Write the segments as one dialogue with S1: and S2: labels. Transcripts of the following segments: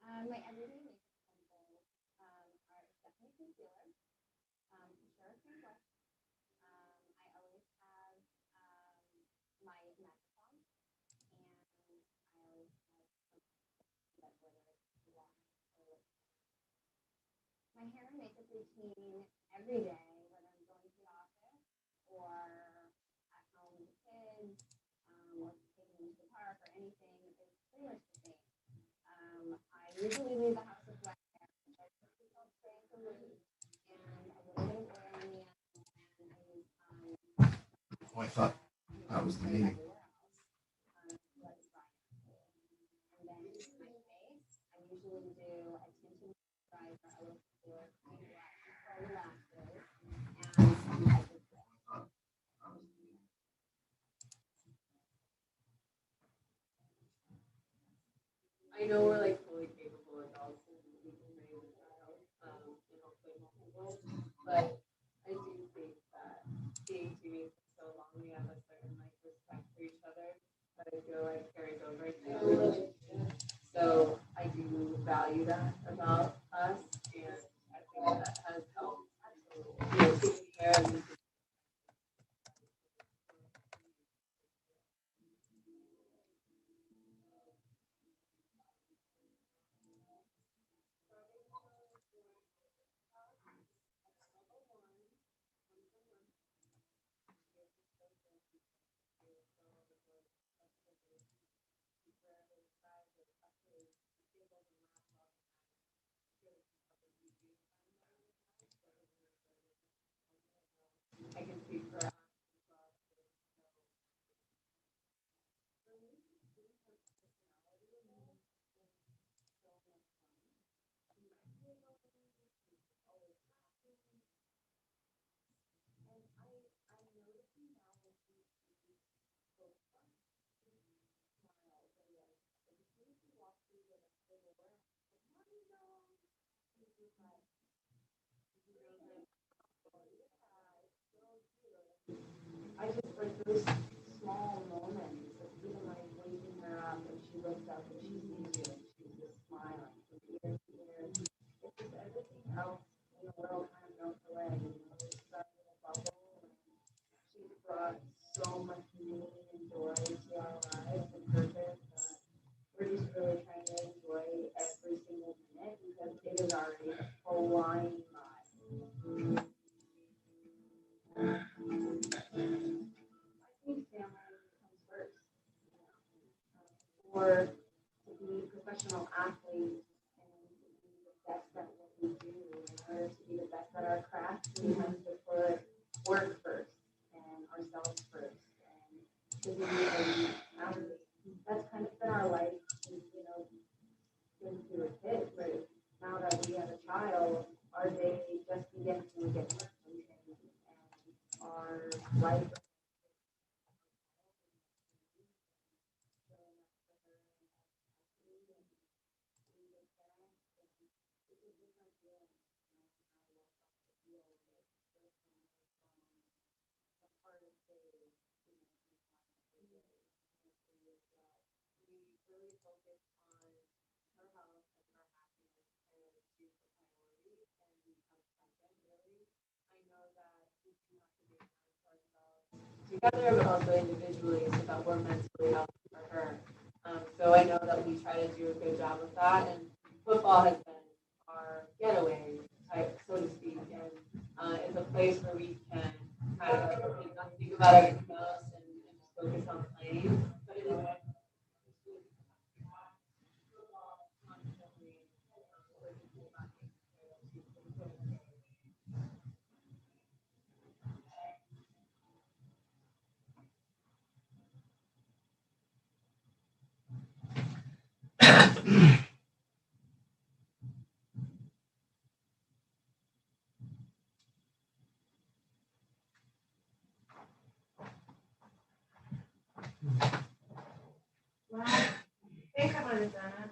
S1: My everyday makeup essentials are definitely concealer, for sure, cream brush. I always have my magic wand, and I always have some that whether it's blush or lip. My hair and makeup routine every day, whether I'm going to the office or at home with the kids, or taking them to the park or anything, is pretty much the same. I usually leave the house with wet hair, which I typically call spraying some loose, and a little bit of oil in the end, and I use
S2: Oh, I
S1: that
S2: thought that
S1: won't
S2: was the
S1: spray
S2: meeting.
S1: everywhere else, to let it dry. And then my face, I usually do a tinted moisturizer, a little concealer, cream brush, curl lashes, and some type of lip.
S3: I know we're like fully capable adults and we can raise a child, and hopefully multiple, but I do think that being teammates for so long, we have a certain like respect for each other that I feel like carries over to the relationship. So I do value that about us, and I think that has helped. Taking care of me. I can speak for I just like those small moments of even like waking her up and she wakes up and she sees you and she's just smiling from ear to ear. It's just everything else in the world kind of melts away. You know, it's such a bubble and she's brought so much meaning and joy to our lives and purpose that we're just really trying to enjoy every single minute because it is already flying by. I think family comes first. For to be professional athletes and to be the best at what we do, in order to be the best at our craft, we have to put work first and ourselves first. And to be a athlete, that's kind of been our life, since we were kids. But now that we have a child, our day just begins when we get home and our life. Together, but also individually, so that we're mentally healthy for her. So I know that we try to do a good job of that, and football has been our getaway type, so to speak, and it's a place where we can kind of not think about everything else and just focus on playing. But it is
S4: Well, I think I might have done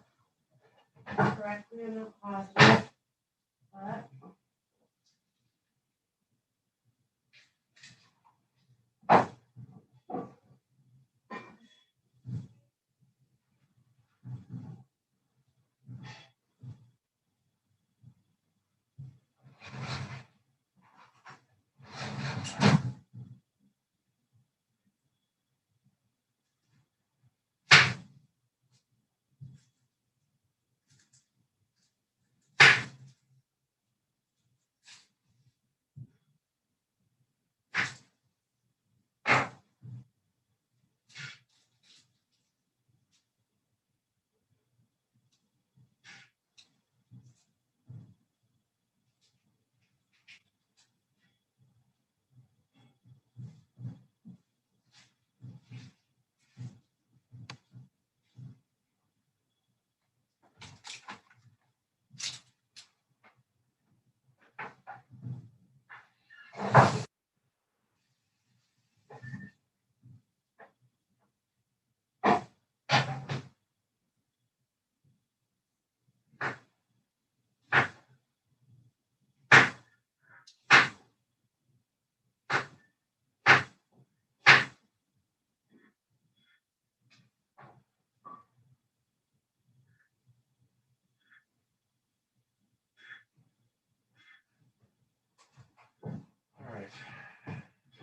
S4: it correctly in the closet, but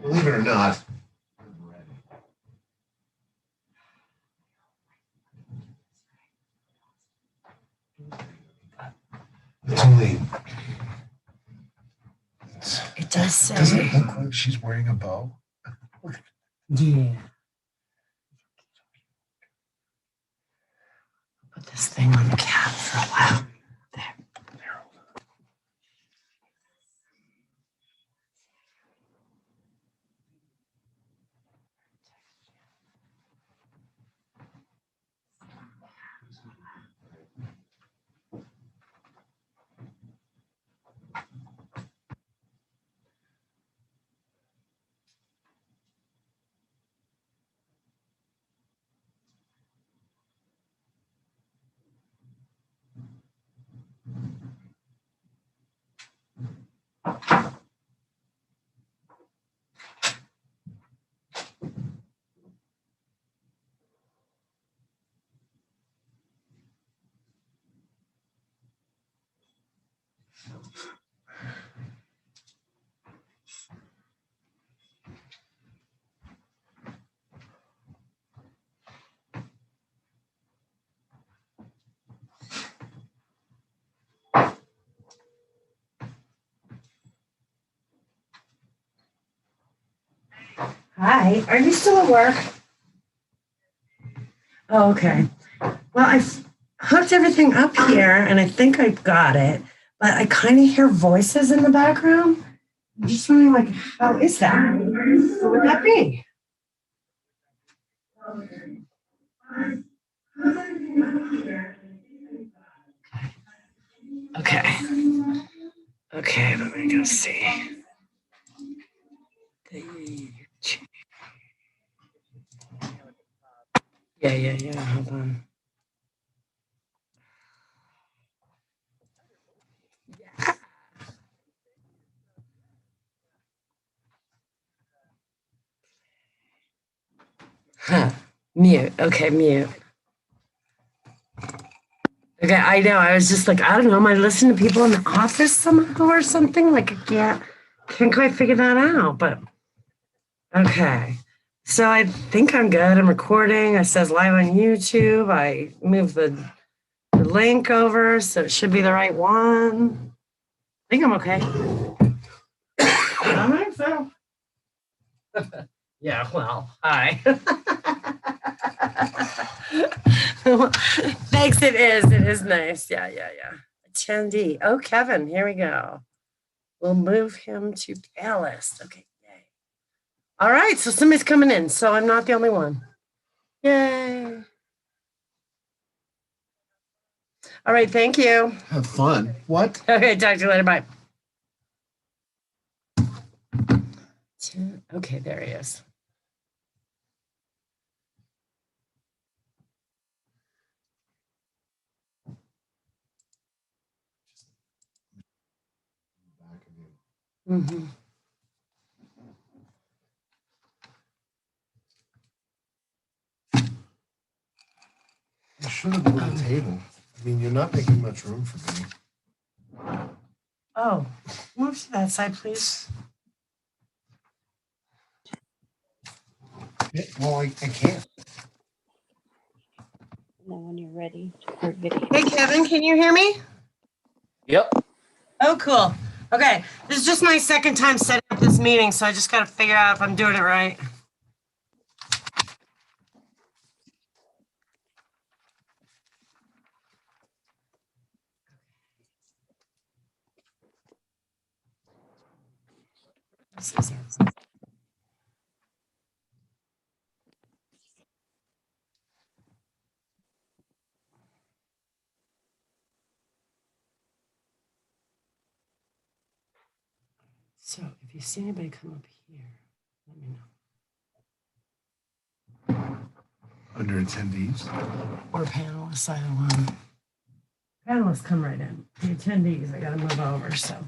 S2: Believe it or not, I'm ready. It's only.
S4: It does say.
S2: Does it look like she's wearing a bow?
S4: Yeah. Put this thing on the cap for a while. There. Hi, are you still at work? Oh, okay. Well, I've hooked everything up here and I think I've got it, but I kind of hear voices in the background. I'm just wondering, like, how is that? What would that be? Okay. Okay, let me go see. Yeah. Hold on. Huh. Mute. Okay, mute. Okay, I know. I was just like, I don't know. Am I listening to people in the office somehow or something? Like, I can't quite figure that out. But okay. So I think I'm good. I'm recording. It says live on YouTube. I moved the link over, so it should be the right one. I think I'm okay. I think so. Yeah, well, hi. Thanks, it is. It is nice. Yeah. Attendee. Oh, Kevin, here we go. We'll move him to panelist. Okay, yay. All right, so somebody's coming in, so I'm not the only one. Yay. All right, thank you.
S2: Have fun. What?
S4: Okay, talk to you later. Bye. Okay, there he is. Mm-hmm.
S2: You should have moved the table. I mean, you're not making much room for me.
S4: Oh, move to that side, please.
S2: Yeah, well, I can't.
S5: And then when you're ready for video.
S4: Hey, Kevin, can you hear me?
S6: Yep.
S4: Oh, cool. Okay, this is just my second time setting up this meeting, so I just got to figure out if I'm doing it right. So if you see anybody come up here, let me know.
S2: Under attendees.
S4: Or panelists, either one. Panelists come right in. The attendees, I got to move over, so.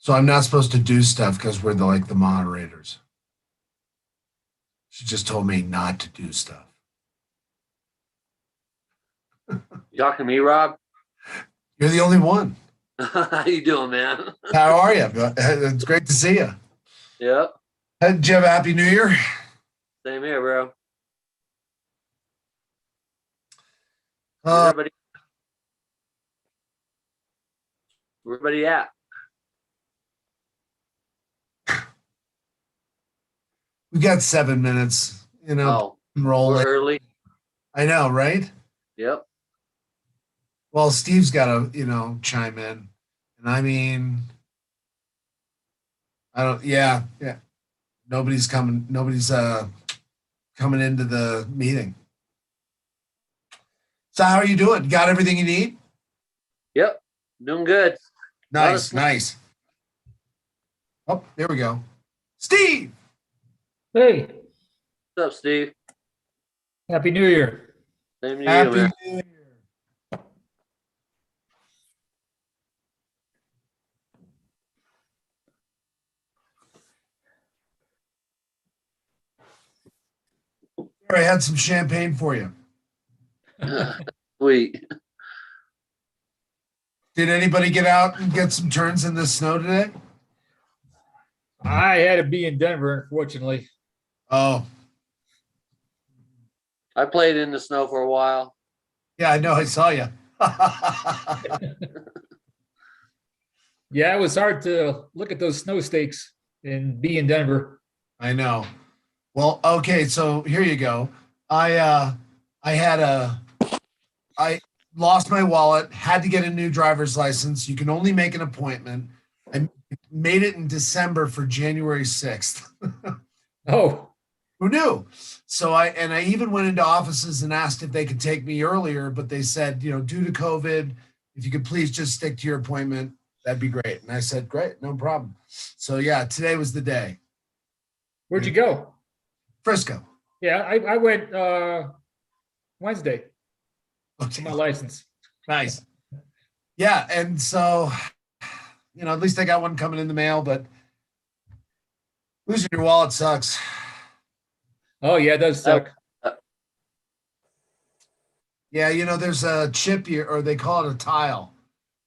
S2: So I'm not supposed to do stuff because we're the moderators. She just told me not to do stuff.
S6: You talking to me, Rob?
S2: You're the only one.
S6: How you doing, man?
S2: How are you? It's great to see you.
S6: Yep.
S2: Did you have a happy New Year?
S6: Same here, bro.
S2: Uh,
S6: Everybody at?
S2: we got 7 minutes.
S6: Oh,
S2: Roll
S6: we're
S2: it.
S6: early.
S2: I know, right?
S6: Yep.
S2: Well, Steve's got to, chime in. And I mean, yeah. Nobody's coming into the meeting. So how are you doing? Got everything you need?
S6: Yep. Doing good.
S2: Nice. Oh, there we go. Steve!
S7: Hey,
S6: What's up, Steve?
S7: Happy New Year.
S6: Same to you,
S2: Happy
S6: man.
S2: New Year. Here, I had some champagne for you.
S6: Sweet.
S2: Did anybody get out and get some turns in the snow today?
S7: I had to be in Denver, unfortunately.
S2: Oh,
S6: I played in the snow for a while.
S2: yeah, I know. I saw you.
S7: Yeah, it was hard to look at those snow stakes and be in Denver.
S2: I know. Well, okay, so here you go. I lost my wallet, had to get a new driver's license. You can only make an appointment. I made it in December for January 6th.
S7: Oh,
S2: Who knew? So I even went into offices and asked if they could take me earlier, but they said, due to COVID, if you could please just stick to your appointment, that'd be great. And I said, great, no problem. So yeah, today was the day.
S7: where'd you go?
S2: Frisco.
S7: Yeah, I went Wednesday for
S2: Okay.
S7: my license.
S2: Nice. Yeah, and so at least I got one coming in the mail, but losing your wallet sucks.
S7: Oh, yeah, it does suck.
S2: Yeah, there's a chip here, or they call it a tile.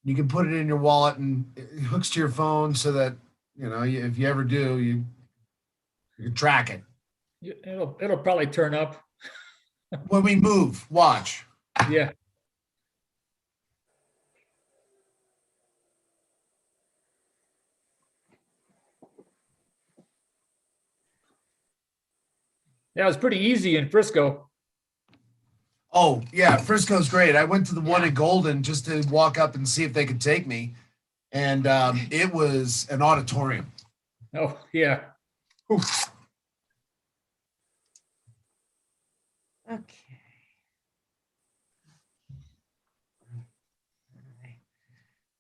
S2: You can put it in your wallet and it hooks to your phone so that, if you ever do, you can track it.
S7: It'll probably turn up.
S2: When we move, watch.
S7: Yeah. Yeah, it was pretty easy in Frisco.
S2: Oh, yeah, Frisco's great. I went to the one in Golden just to walk up and see if they could take me. And it was an auditorium.
S7: Oh, yeah.
S2: Oof.
S4: Okay.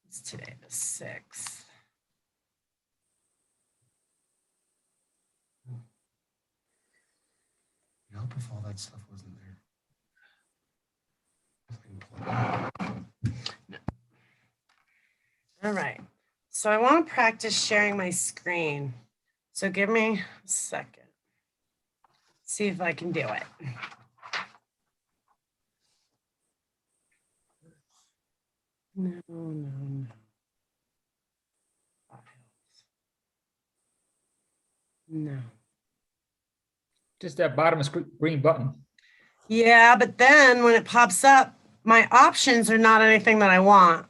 S4: It's today the 6th.
S2: I hope if all that stuff wasn't there.
S4: All right. So I want to practice sharing my screen. So give me a second. See if I can do it. No. Files. No.
S7: Just that bottom green button.
S4: Yeah, but then when it pops up, my options are not anything that I want.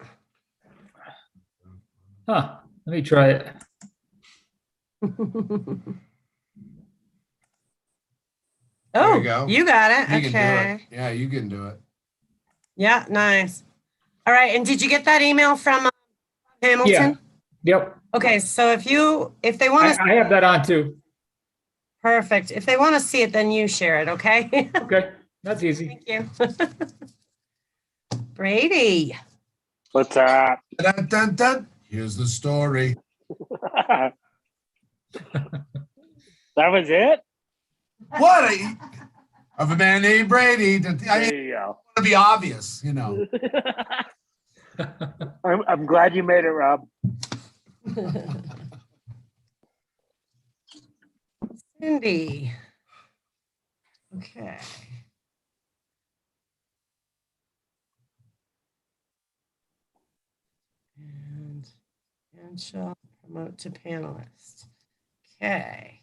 S7: Huh. Let me try it.
S4: Oh,
S2: you go.
S4: you got it.
S2: You can do
S4: Okay.
S2: it. Yeah, you can do it.
S4: Yeah, nice. All right. And did you get that email from Hamilton?
S7: Yep.
S4: Okay. So if they want to,
S7: I have that on too.
S4: perfect. If they want to see it, then you share it. Okay.
S7: Okay. That's easy.
S4: Thank you. Brady.
S8: What's up?
S2: Dun, dun, dun. Here's the story.
S8: That was it?
S2: What? Of a man named Brady. I
S8: There
S2: mean,
S8: you go.
S2: to be obvious,
S8: I'm glad you made it, Rob.
S4: Cindy. Okay. And shall promote to panelist. Okay.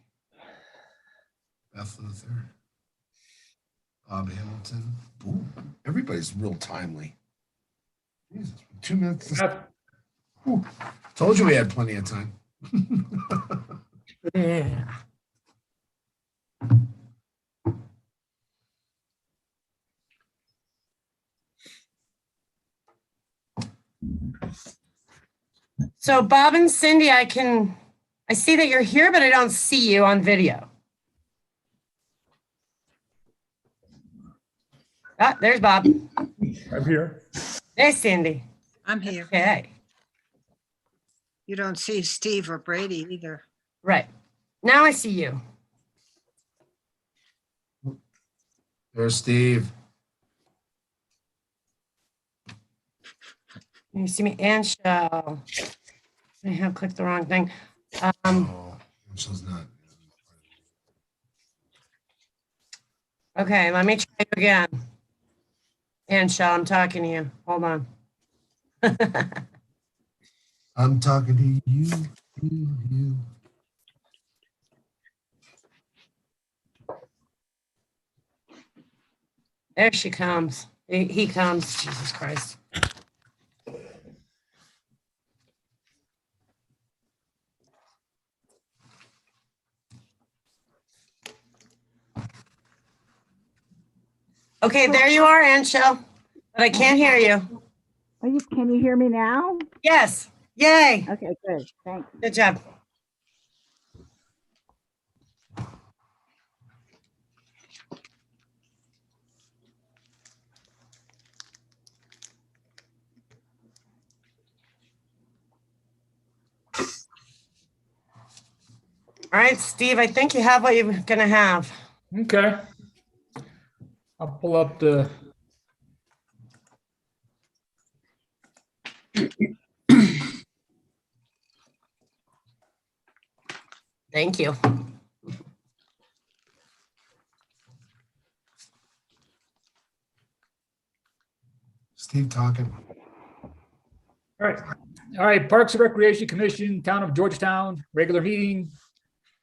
S2: Beth Luther. Bob Hamilton. Ooh, everybody's real timely. Jesus, 2 minutes. Ooh, told you we had plenty of time.
S4: Yeah. So Bob and Cindy, I see that you're here, but I don't see you on video. Ah, there's Bob.
S7: I'm here.
S4: There's Cindy.
S9: I'm here.
S4: Okay,
S9: You don't see Steve or Brady either.
S4: right. Now I see you.
S2: There's Steve.
S4: You see me and Shell. I have clicked the wrong thing.
S2: Oh, Michelle's not.
S4: Okay, let me try you again. And Shell, I'm talking to you. Hold on.
S2: I'm talking to you.
S4: There she comes. He comes. Jesus Christ. Okay, there you are, Anshel. But I can't hear you.
S10: Can you hear me now?
S4: Yes. Yay.
S10: Okay, good. Thanks.
S4: Good job. All right, Steve, I think you have what you're going to have.
S7: Okay. I'll pull up the.
S4: Thank you.
S2: Steve talking.
S7: All right. All right. Parks and Recreation Commission, Town of Georgetown, regular meeting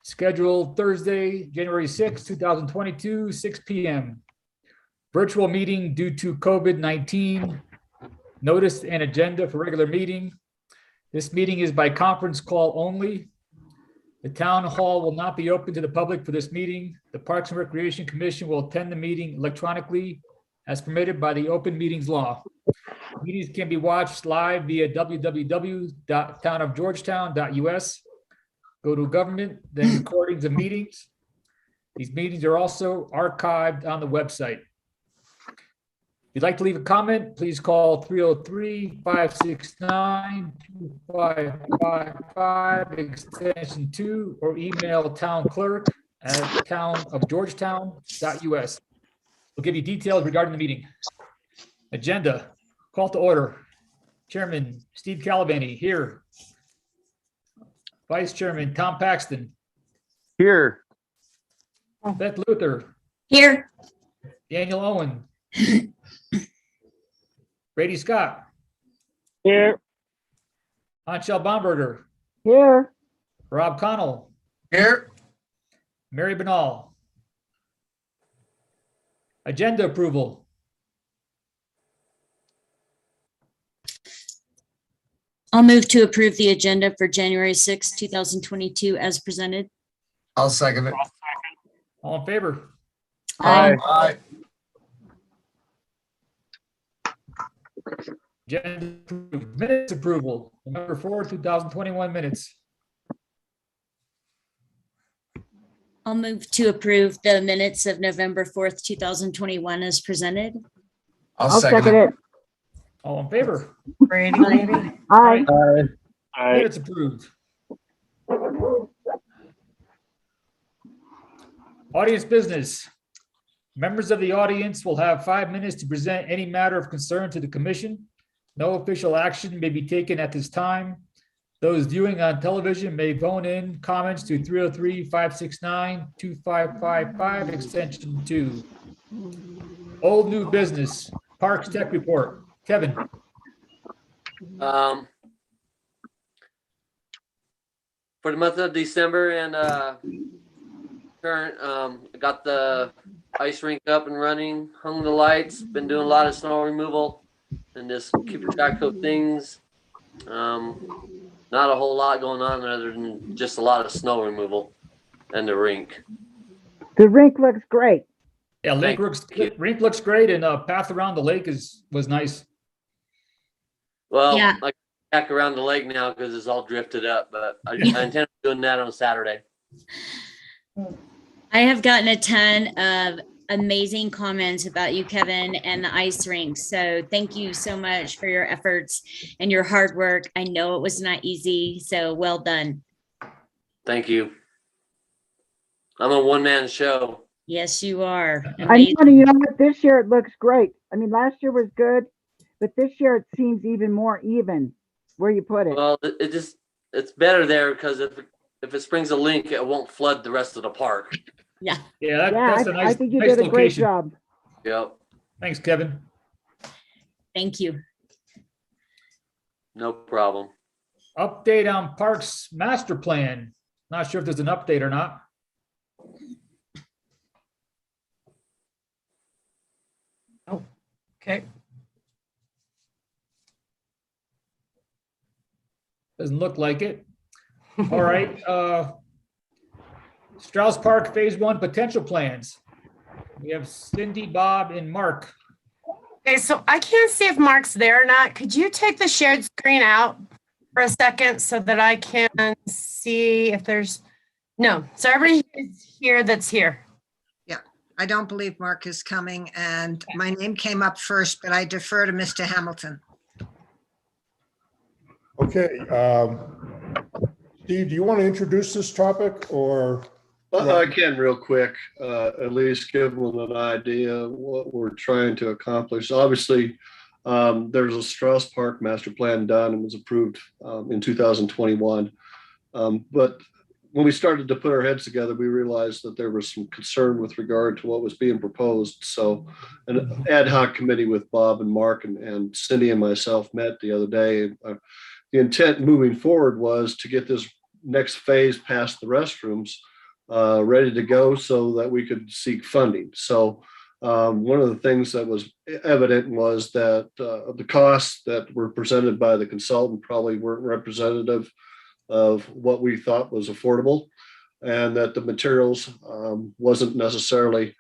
S7: scheduled Thursday, January 6, 2022, 6 p.m. Virtual meeting due to COVID-19. Notice and agenda for regular meeting. This meeting is by conference call only. The town hall will not be open to the public for this meeting. The Parks and Recreation Commission will attend the meeting electronically as permitted by the open meetings law. Meetings can be watched live via www.townofgeorgetown.us. Go to government, then recordings of meetings. These meetings are also archived on the website. If you'd like to leave a comment, please call 303-569-2555, extension 2, or email town clerk at townofgeorgetown.us. We'll give you details regarding the meeting. Agenda, call to order. Chairman Steve Calavani here. Vice Chairman Tom Paxton.
S6: Here.
S7: Beth Luther.
S5: Here.
S7: Daniel Owen. Brady Scott.
S8: Here.
S7: Anshel Bomberger.
S10: Here.
S7: Rob Connell.
S2: Here.
S7: Mary Banal. Agenda approval.
S5: I'll move to approve the agenda for January 6, 2022 as presented.
S2: I'll second it.
S7: All in favor?
S5: Aye.
S2: Aye.
S7: Agenda approved. Minutes approval, November 4, 2021 minutes.
S5: I'll move to approve the minutes of November 4th, 2021 as presented.
S2: I'll
S10: I'll second it.
S7: All in favor?
S4: Brady, maybe?
S10: Aye.
S8: Aye.
S7: Minutes approved. Audience business. Members of the audience will have 5 minutes to present any matter of concern to the commission. No official action may be taken at this time. Those viewing on television may phone in comments to 303-569-2555, extension 2. Old new business, Parks Tech Report. Kevin,
S6: For the month of December and current, got the ice rink up and running, hung the lights, been doing a lot of snow removal and just keeping track of things. Not a whole lot going on other than just a lot of snow removal and the rink.
S10: The rink looks great.
S7: yeah,
S6: Thank
S7: rink looks great, and path around the lake was nice.
S6: Well,
S5: Yeah.
S6: I back around the lake now because it's all drifted up, but I intend on doing that on Saturday.
S5: I have gotten a ton of amazing comments about you, Kevin, and the ice rink. So thank you so much for your efforts and your hard work. I know it was not easy, so well done.
S6: Thank you. I'm a one-man show.
S5: Yes, you are.
S10: I
S5: Amazing.
S10: know, you know what? This year it looks great. I mean, last year was good, but this year it seems even more even where you put it.
S6: Well, it's better there because if it springs a leak, it won't flood the rest of the park.
S5: Yeah.
S7: Yeah,
S10: Yeah,
S7: that's a
S10: I
S7: nice,
S10: think you
S7: nice
S10: did a great
S7: location.
S10: job.
S6: Yep,
S7: Thanks, Kevin.
S5: Thank you.
S6: no problem.
S7: Update on Parks Master Plan. Not sure if there's an update or not.
S4: Okay.
S7: Doesn't look like it. All right. Strauss Park Phase 1 potential plans. We have Cindy, Bob, and Mark.
S4: Okay, so I can't see if Mark's there or not. Could you take the shared screen out for a second so that I can see if there's, no, so everybody is here that's here.
S9: I don't believe Mark is coming, and my name came up first, but I defer to Mr. Hamilton.
S11: Okay. Steve, do you want to introduce this topic or?
S12: I can real quick, at least give them an idea what we're trying to accomplish. Obviously, there's a Strauss Park master plan done and was approved in 2021. But when we started to put our heads together, we realized that there was some concern with regard to what was being proposed. So an ad hoc committee with Bob and Mark and Cindy and myself met the other day. The intent moving forward was to get this next phase past the restrooms ready to go so that we could seek funding. So one of the things that was evident was that the costs that were presented by the consultant probably weren't representative of what we thought was affordable, and that the materials wasn't necessarily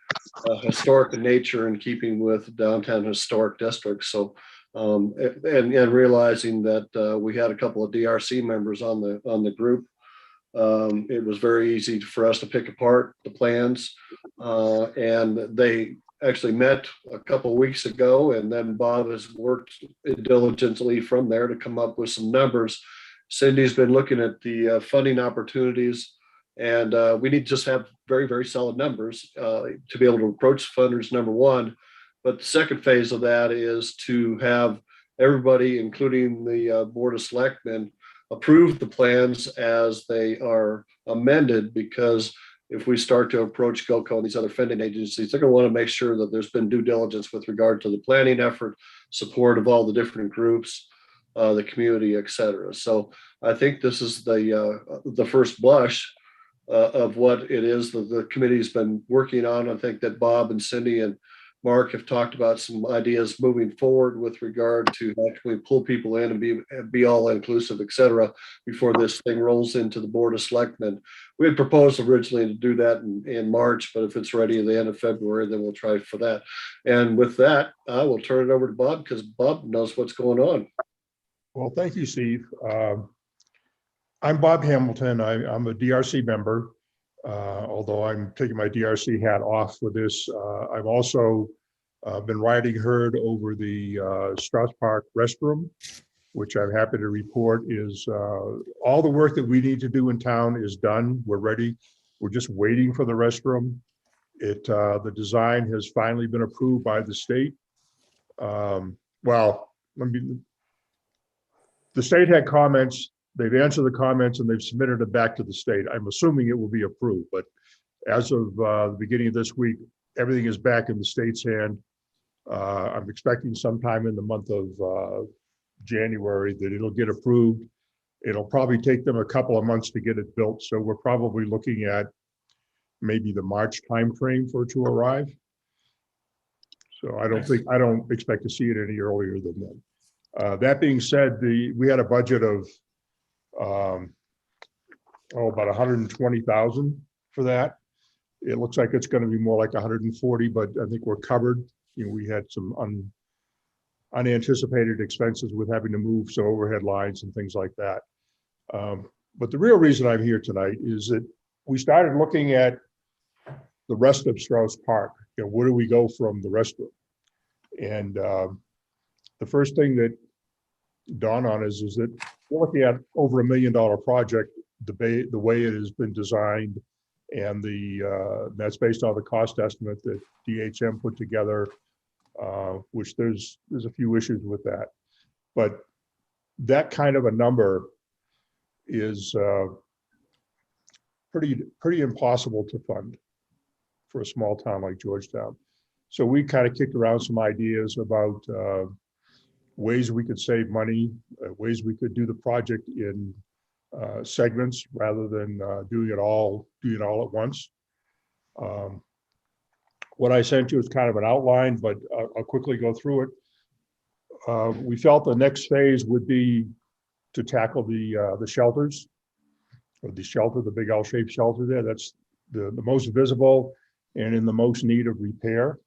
S12: historic in nature in keeping with downtown historic districts. So and realizing that we had a couple of DRC members on the group, it was very easy for us to pick apart the plans, and they actually met a couple of weeks ago, and then Bob has worked diligently from there to come up with some numbers. Cindy's been looking at the funding opportunities, and we need to just have very, very solid numbers to be able to approach funders, number one. But the second phase of that is to have everybody, including the Board of Selectmen, approve the plans as they are amended, because if we start to approach GOCO and these other funding agencies, they're going to want to make sure that there's been due diligence with regard to the planning effort, support of all the different groups, the community, et cetera. So I think this is the first blush of what it is that the committee's been working on. I think that Bob and Cindy and Mark have talked about some ideas moving forward with regard to how can we pull people in and be all inclusive, et cetera, before this thing rolls into the Board of Selectmen. We had proposed originally to do that in March, but if it's ready at the end of February, then we'll try for that. And with that, I will turn it over to Bob, because Bob knows what's going on.
S11: Well, thank you, Steve. I'm Bob Hamilton. I'm a DRC member. Although I'm taking my DRC hat off for this, I've also been riding herd over the Strauss Park restroom, which I'm happy to report is all the work that we need to do in town is done. We're ready. We're just waiting for the restroom. The design has finally been approved by the state. The state had comments they've answered the comments and they've submitted it back to the state. I'm assuming it will be approved, but as of the beginning of this week, everything is back in the state's hand. I'm expecting sometime in the month of January that it'll get approved. It'll probably take them a couple of months to get it built. So we're probably looking at maybe the March timeframe for it to arrive. So I don't expect to see it any earlier than that. That being said, we had a budget of about 120,000 for that. It looks like it's going to be more like 140, but I think we're covered. You know, we had some unanticipated expenses with having to move some overhead lines and things like that. But the real reason I'm here tonight is that we started looking at the rest of Strauss Park. You know, where do we go from the rest of it? And the first thing that dawned on us is that we're looking at over $1 million project, the way it has been designed, and that's based on the cost estimate that DHM put together, which there's a few issues with that. But that kind of a number is pretty impossible to fund for a small town like Georgetown. So we kind of kicked around some ideas about ways we could save money, ways we could do the project in segments rather than doing it all at once. What I sent you is kind of an outline, but I'll quickly go through it. We felt the next phase would be to tackle the shelters, or the big L-shaped shelter there. That's the most visible and in the most need of repair.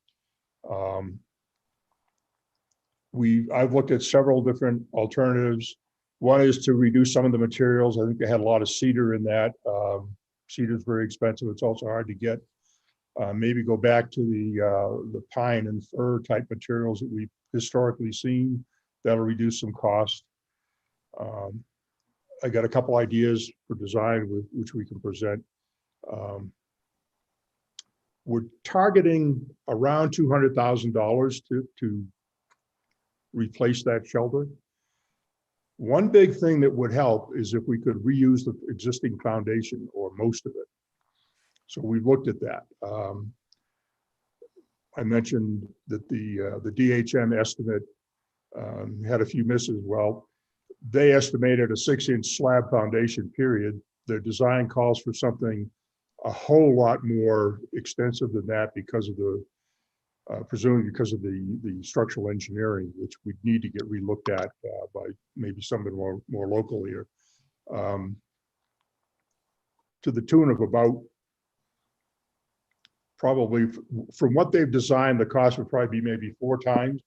S11: I've looked at several different alternatives. One is to reduce some of the materials. I think they had a lot of cedar in that. Cedar is very expensive. It's also hard to get. Maybe go back to the pine and fir type materials that we've historically seen. That'll reduce some cost. I got a couple ideas for design which we can present. We're targeting around $200,000 to replace that shelter. One big thing that would help is if we could reuse the existing foundation or most of it. So we've looked at that. I mentioned that the DHM estimate had a few misses. Well, they estimated a 6-inch slab foundation period. Their design calls for something a whole lot more extensive than that because of the presumably because of the structural engineering, which we need to get relooked at by maybe someone more local here, to the tune of about, probably from what they've designed, the cost would probably be maybe 4 times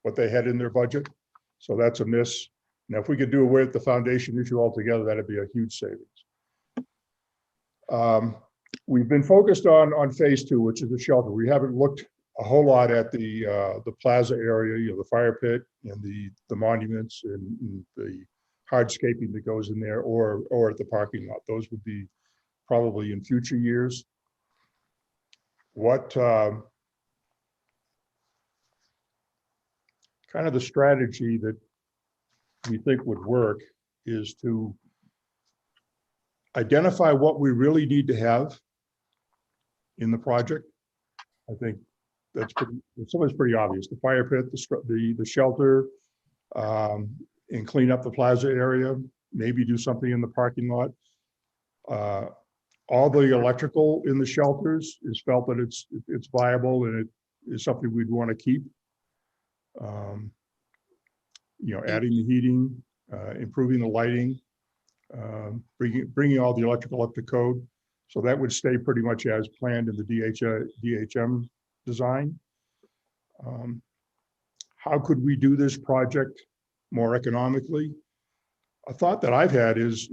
S11: what they had in their budget. So that's a miss. Now, if we could do away with the foundation issue altogether, that'd be a huge savings. We've been focused on phase 2, which is the shelter. We haven't looked a whole lot at the plaza area, you know, the fire pit and the monuments and the hardscaping that goes in there, or at the parking lot. Those would be probably in future years. What kind of the strategy that we think would work is to identify what we really need to have in the project. I think that's pretty obvious. The fire pit, the shelter, and clean up the plaza area, maybe do something in the parking lot. All the electrical in the shelters is felt that it's viable and it is something we'd want to keep. You know, adding the heating, improving the lighting, bringing all the electrical up to code. So that would stay pretty much as planned in the DHM design. How could we do this project more economically? A thought that I've had is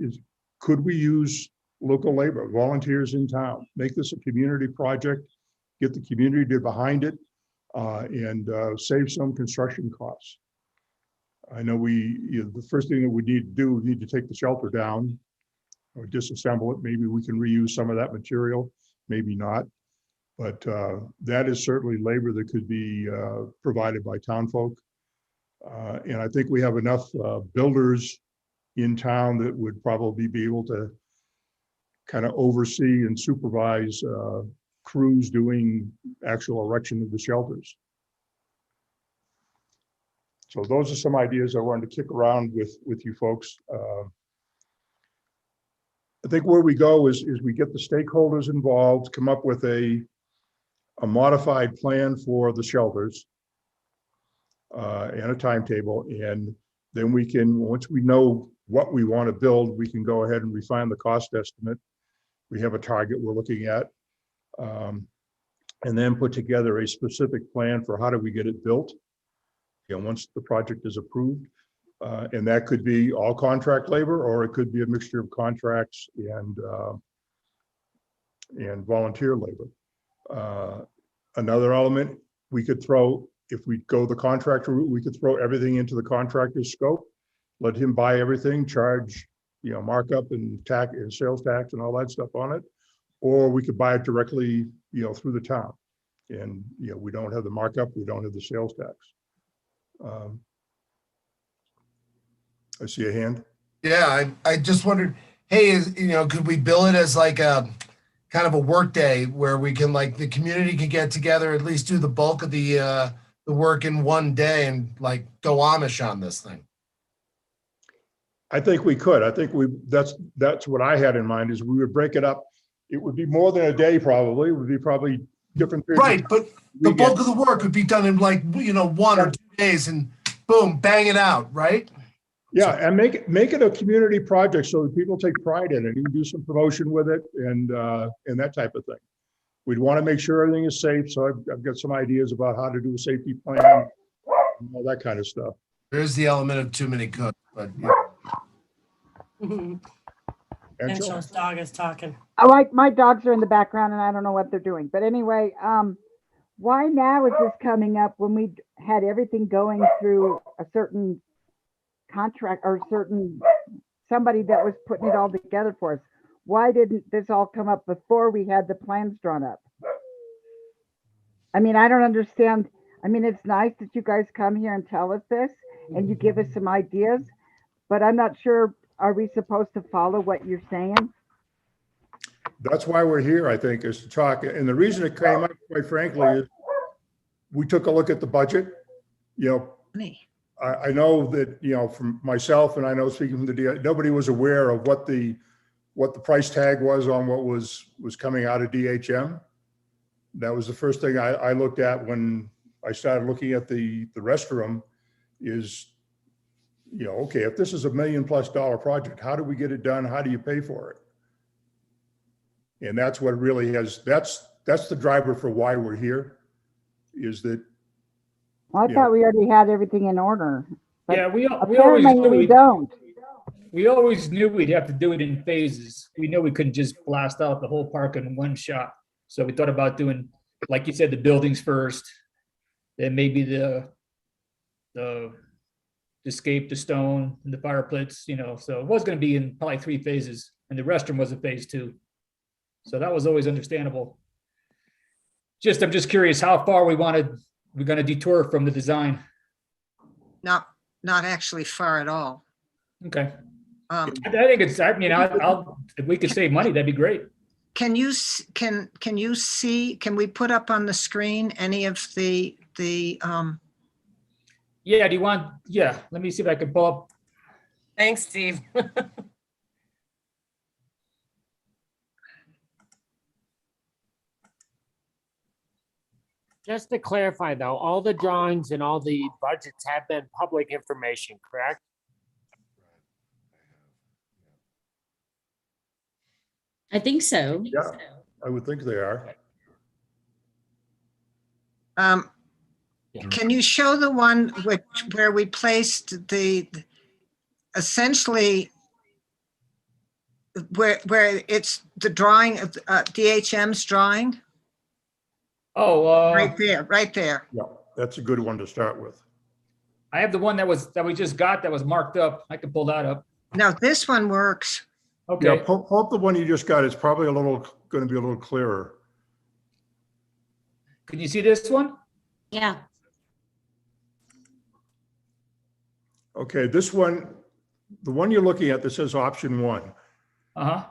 S11: could we use local labor, volunteers in town, make this a community project, get the community behind it, and save some construction costs. I know the first thing that we need to do, we need to take the shelter down or disassemble it. Maybe we can reuse some of that material, maybe not. But that is certainly labor that could be provided by town folk. And I think we have enough builders in town that would probably be able to kind of oversee and supervise crews doing actual erection of the shelters. So those are some ideas I wanted to kick around with you folks. I think where we go is we get the stakeholders involved, come up with a modified plan for the shelters and a timetable. And then we can, once we know what we want to build, we can go ahead and refine the cost estimate. We have a target we're looking at. And then put together a specific plan for how do we get it built, once the project is approved. And that could be all contract labor, or it could be a mixture of contracts and volunteer labor. Another element we could throw, if we go the contractor route, we could throw everything into the contractor's scope, let him buy everything, charge, markup and tax and sales tax and all that stuff on it. Or we could buy it directly, through the town. And, we don't have the markup, we don't have the sales tax. I see a hand.
S2: Yeah, I just wondered, hey, could we bill it as like a kind of a work day where we can, like, the community can get together, at least do the bulk of the work in one day and like go Amish on this thing?
S11: I think we could. I think that's what I had in mind, is we would break it up. It would be more than a day probably. It would be probably different periods.
S2: Right, but the bulk of the work would be done in like, 1 or 2 days and boom, bang it out, right?
S11: Yeah, and make it a community project so that people take pride in it. You can do some promotion with it and that type of thing. We'd want to make sure everything is safe. So I've got some ideas about how to do a safety plan, and all that kind of stuff.
S2: There's the element of too many cooks, but
S4: Angela's dog is talking.
S10: My dogs are in the background and I don't know what they're doing. But anyway, why now is this coming up when we had everything going through a certain contract or somebody that was putting it all together for us? Why didn't this all come up before we had the plans drawn up? I mean, I don't understand. I mean, it's nice that you guys come here and tell us this and you give us some ideas, but I'm not sure, are we supposed to follow what you're saying?
S11: That's why we're here, I think, is to talk. And the reason it came up, quite frankly, is we took a look at the budget. I know that, from myself, and I know speaking from the DI, nobody was aware of what the price tag was on what was coming out of DHM. That was the first thing I looked at when I started looking at the restroom is, okay, if this is $1 million+ project, how do we get it done? How do you pay for it? And that's what really that's the driver for why we're here, is that.
S10: Well, I thought we already had everything in order.
S7: Yeah, we always
S10: Apparently we don't.
S7: We always knew we'd have to do it in phases. We knew we couldn't just blast out the whole park in one shot. So we thought about doing, like you said, the buildings first, then maybe the escape, the stone, and the fire pits, so it was going to be in probably 3 phases, and the restroom was a phase 2. So that was always understandable. I'm just curious how far we're going to detour from the design.
S9: Not actually far at all.
S7: Okay. I think it's, if we could save money, that'd be great.
S9: Can we put up on the screen any of the
S7: Yeah, let me see if I can pull up.
S4: Thanks, Steve.
S8: Just to clarify though, all the drawings and all the budgets have been public information, correct?
S5: I think so.
S11: Yeah, I would think they are.
S9: Can you show the one where we placed essentially where it's the drawing of DHM's drawing?
S7: Oh,
S9: right there.
S11: Yeah, that's a good one to start with.
S7: I have the one that we just got that was marked up. I can pull that up.
S9: No, this one works.
S7: Okay.
S11: Yeah, pull up the one you just got. It's probably going to be a little clearer.
S7: Can you see this one?
S5: Yeah.
S11: Okay, this one, the one you're looking at that says option one,
S7: Uh-huh.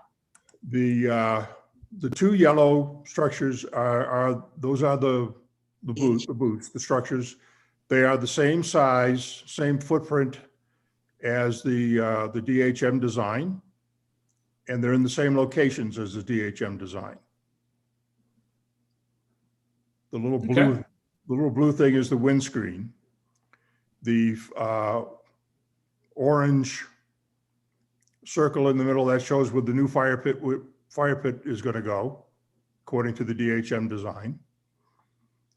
S11: the two yellow structures those are the booths, the structures. They are the same size, same footprint as the DHM design, and they're in the same locations as the DHM design. The little blue,
S7: Okay.
S11: the little blue thing is the windscreen. The orange circle in the middle, that shows where the new fire pit is going to go, according to the DHM design.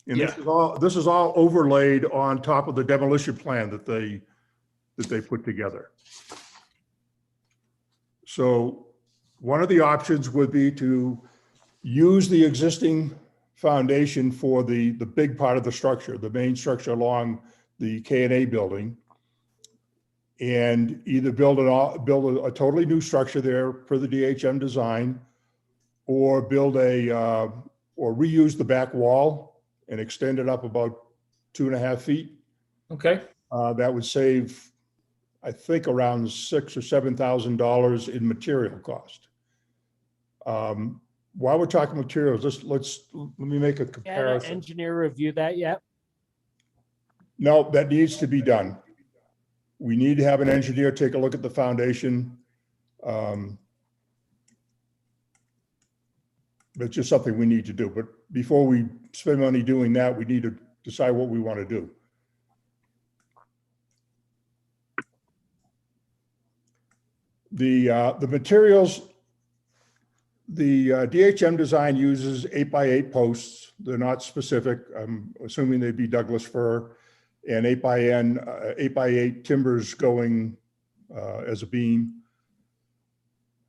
S11: And this is all overlaid on top of the demolition plan that they put together. So one of the options would be to use the existing foundation for the big part of the structure, the main structure along the K&A building, and either build a totally new structure there per the DHM design, or or reuse the back wall and extend it up about 2.5 feet.
S7: Okay.
S11: That would save, I think, around $6,000 or $7,000 in material cost. While we're talking materials, let me make a
S8: Had an
S11: comparison.
S8: engineer review that yet?
S11: No, that needs to be done. We need to have an engineer take a look at the foundation. It's just something we need to do. But before we spend money doing that, we need to decide what we want to do. The materials, the DHM design uses 8x8 posts. They're not specific. I'm assuming they'd be Douglas fir, and 8x8 timbers going as a beam.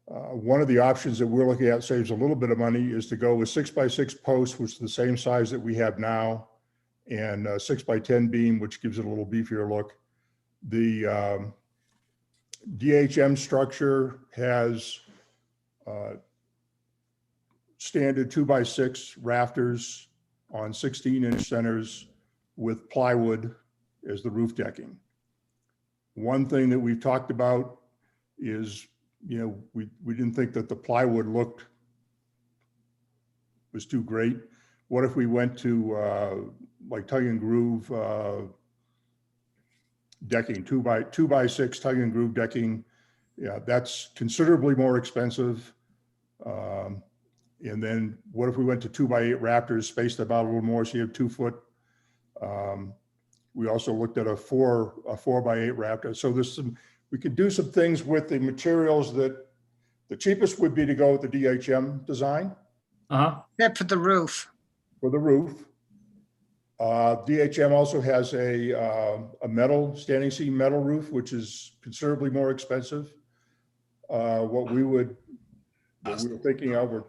S11: One of the options that we're looking at saves a little bit of money is to go with 6x6 posts, which is the same size that we have now, and 6x10 beam, which gives it a little beefier look. The DHM structure has standard 2x6 rafters on 16-inch centers with plywood as the roof decking. One thing that we've talked about is, we didn't think that the plywood was too great. What if we went to like tug and groove decking, 2x6 tug and groove decking? Yeah, that's considerably more expensive. And then what if we went to 2x8 rafters, spaced them out a little more, so you have 2 foot? We also looked at a 4x8 rafter. So we could do some things with the materials. That the cheapest would be to go with the DHM design.
S7: Uh-huh.
S9: Except for the roof.
S11: For the roof. DHM also has a standing seam metal roof, which is considerably more expensive. What we were thinking of, we're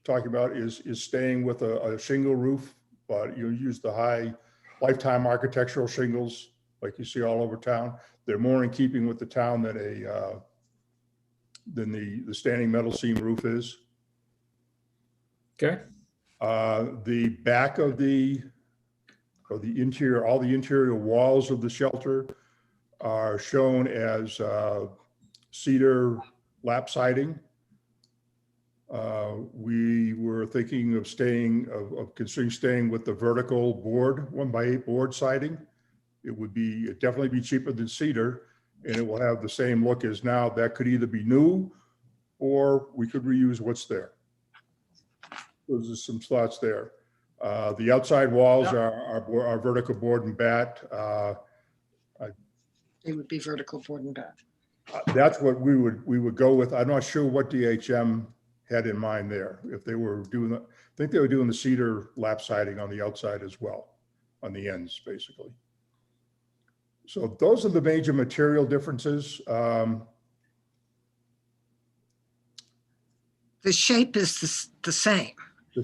S11: talking about is staying with a shingle roof, but you use the high lifetime architectural shingles like you see all over town. They're more in keeping with the town than the standing metal seam roof is.
S7: Okay.
S11: The back of the interior, all the interior walls of the shelter are shown as cedar lap siding. We were thinking of considering staying with the vertical board, 1x8 board siding. It would definitely be cheaper than cedar, and it will have the same look as now. That could either be new, or we could reuse what's there. Those are some thoughts there. The outside walls are vertical board and bat.
S9: It would be vertical board and bat.
S11: That's what we would go with. I'm not sure what DHM had in mind there. If they were doing, I think they were doing the cedar lap siding on the outside as well, on the ends, basically. So those are the major material differences.
S9: The shape is the same.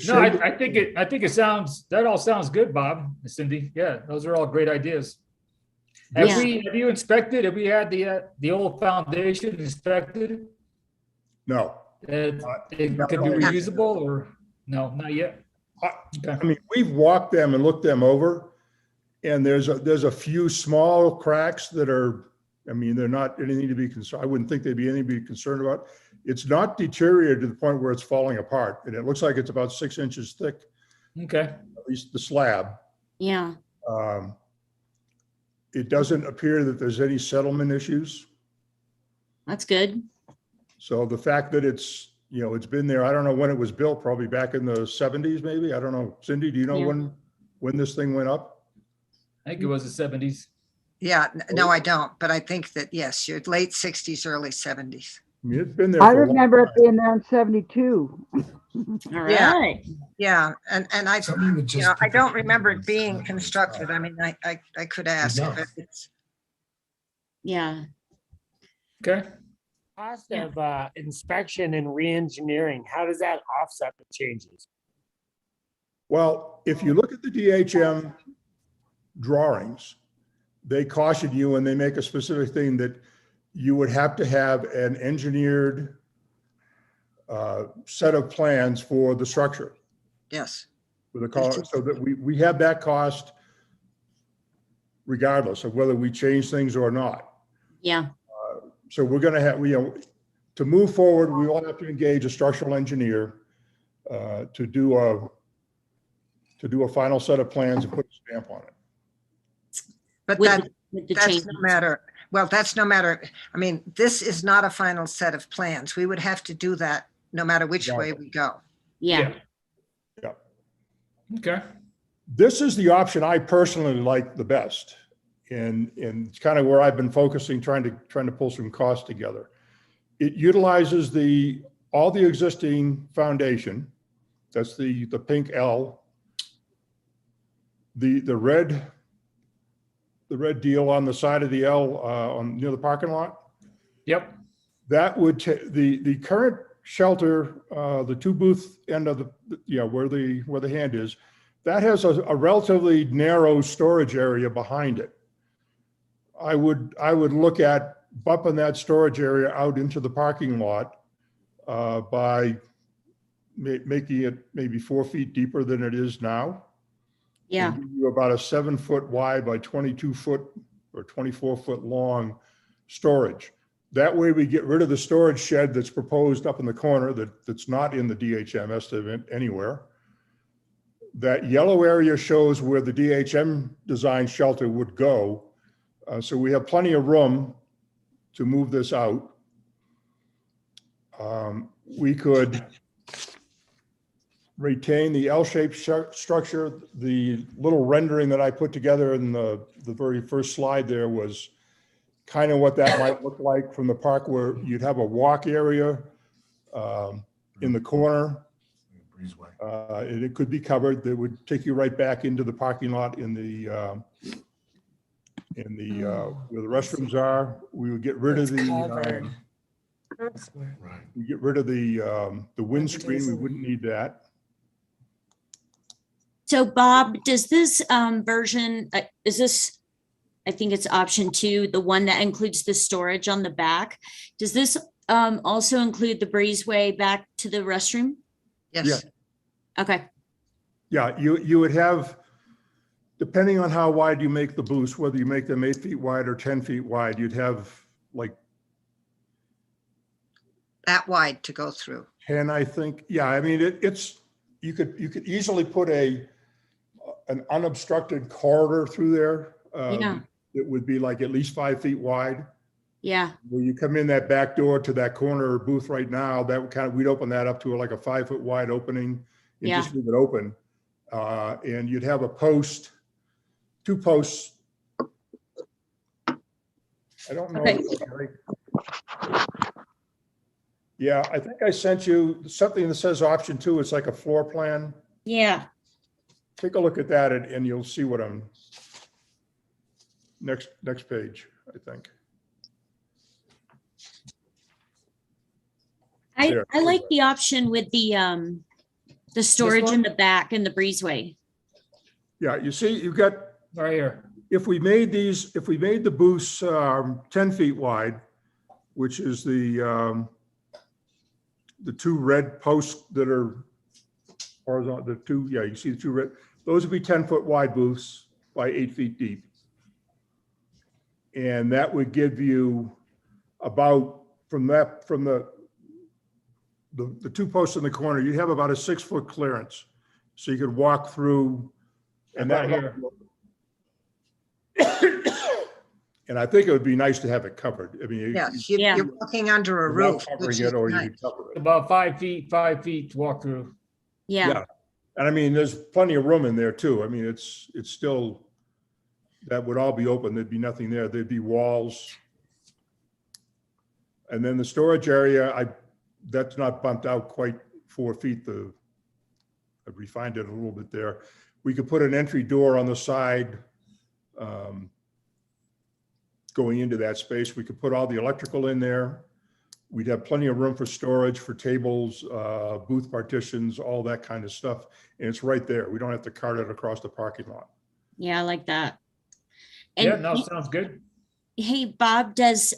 S7: No, I think that all sounds good, Bob, Cindy. Yeah, those are all great ideas. Have you inspected? Have we had the old foundation inspected?
S11: No.
S7: It could be reusable, or no, not yet.
S11: Okay. I mean, we've walked them and looked them over, and there's a few small cracks that are I mean, they're not anything to be concerned. I wouldn't think they'd be anything to be concerned about. It's not deteriorated to the point where it's falling apart, and it looks like it's about 6 inches thick,
S7: Okay.
S11: at least the slab.
S5: Yeah.
S11: It doesn't appear that there's any settlement issues.
S5: That's good.
S11: So the fact that it's, you know, it's been there, I don't know when it was built, probably back in the 70s, maybe. I don't know. Cindy, do you know
S5: Yeah.
S11: when this thing went up?
S7: I think it was the 70s.
S9: Yeah, no, I don't, but I think that, yes, you're late 60s, early 70s.
S11: I mean, it's been there.
S10: I
S11: for a long
S10: remember it
S11: time.
S10: being there in 72.
S5: All
S9: Yeah.
S5: right.
S9: Yeah, and I,
S2: Somebody would
S9: you
S2: just
S9: know, I
S2: put the
S9: don't remember
S2: thing
S9: it being
S2: inside.
S9: constructed. I mean, I could ask,
S2: No.
S9: but it's,
S5: Yeah.
S7: Okay.
S8: Cost
S5: Yeah.
S8: of inspection and re-engineering, how does that offset the changes?
S11: Well, if you look at the DHM drawings, they caution you and they make a specific thing that you would have to have an engineered set of plans for the structure.
S9: yes.
S11: With the cost, so that we have that cost regardless of whether we change things or not.
S5: Yeah.
S11: So we're gonna have, you know, to move forward, we will have to engage a structural engineer to do a final set of plans and put a stamp on it.
S9: But
S5: With
S9: that,
S5: the, with the
S9: that's
S5: changes.
S9: no matter, well, that's no matter, I mean, this is not a final set of plans. We would have to do that no matter which way we go.
S5: Yeah.
S11: Yeah.
S7: Okay.
S11: This is the option I personally like the best. And it's kind of where I've been focusing, trying to pull some costs together. It utilizes all the existing foundation. That's the pink L. The red deal on the side of the L near the parking lot.
S7: Yep.
S11: That would the current shelter, the 2 booth end of the, where the hand is, that has a relatively narrow storage area behind it. I would look at bumping that storage area out into the parking lot by making it maybe 4 feet deeper than it is now.
S5: Yeah.
S11: And give you about a 7-foot wide by 22-foot or 24-foot long storage. That way we get rid of the storage shed that's proposed up in the corner that's not in the DHM estimate anywhere. That yellow area shows where the DHM design shelter would go. So we have plenty of room to move this out. We could retain the L-shaped structure. The little rendering that I put together in the very first slide there was kind of what that might look like from the park, where you'd have a walk area in the corner.
S2: Breezeway.
S11: And it could be covered. That would take you right back into the parking lot in the where the restrooms are. We would get rid of the
S2: Right.
S11: we get rid of the windscreen. We wouldn't need that.
S5: So Bob, does this version, is this, I think it's option 2, the one that includes the storage on the back. Does this also include the breezeway back to the restroom?
S9: Yes.
S5: Okay.
S11: Yeah, you would have, depending on how wide you make the booths, whether you make them 8 feet wide or 10 feet wide, you'd have like
S9: That wide to go through.
S11: 10, I think. Yeah, I mean, it's, you could easily put an unobstructed corridor through there.
S5: Yeah.
S11: It would be like at least 5 feet wide.
S5: Yeah.
S11: When you come in that back door to that corner booth right now, that would we'd open that up to like a 5 foot wide opening and
S5: Yeah.
S11: just leave it open. And you'd have a post, 2 posts. I don't know.
S5: Okay.
S11: Yeah, I think I sent you something that says option 2. It's like a floor plan.
S5: Yeah.
S11: Take a look at that and you'll see what I'm, next page, I think. There.
S5: I like the option with the storage
S11: one?
S5: in the back and the breezeway.
S11: Yeah, you see, you've got,
S7: Right here.
S11: if we made the booths 10 feet wide, which is the 2 red posts that are horizontal, the 2, yeah, you see the 2 red, those would be 10 foot wide booths by 8 feet deep. And that would give you about, from the two posts in the corner, you'd have about a 6-foot clearance. So you could walk through and
S7: About
S11: that.
S7: here.
S11: And I think it would be nice to have it covered. I mean,
S9: Yes,
S5: Yeah.
S9: you're walking under a
S11: without
S9: roof,
S11: covering
S9: which
S11: it,
S9: is
S11: or you
S9: nice.
S11: could cover it.
S7: About 5 feet to walk through.
S5: Yeah.
S11: And I mean, there's plenty of room in there too. I mean, it's still, that would all be open. There'd be nothing there. There'd be walls. And then the storage area, that's not bumped out quite 4 feet. I refined it a little bit there. We could put an entry door on the side going into that space. We could put all the electrical in there. We'd have plenty of room for storage, for tables, booth partitions, all that kind of stuff. And it's right there. We don't have to cart it across the parking lot.
S5: Yeah, I like that.
S7: Yeah,
S5: And
S7: no, sounds good.
S5: hey, Bob, does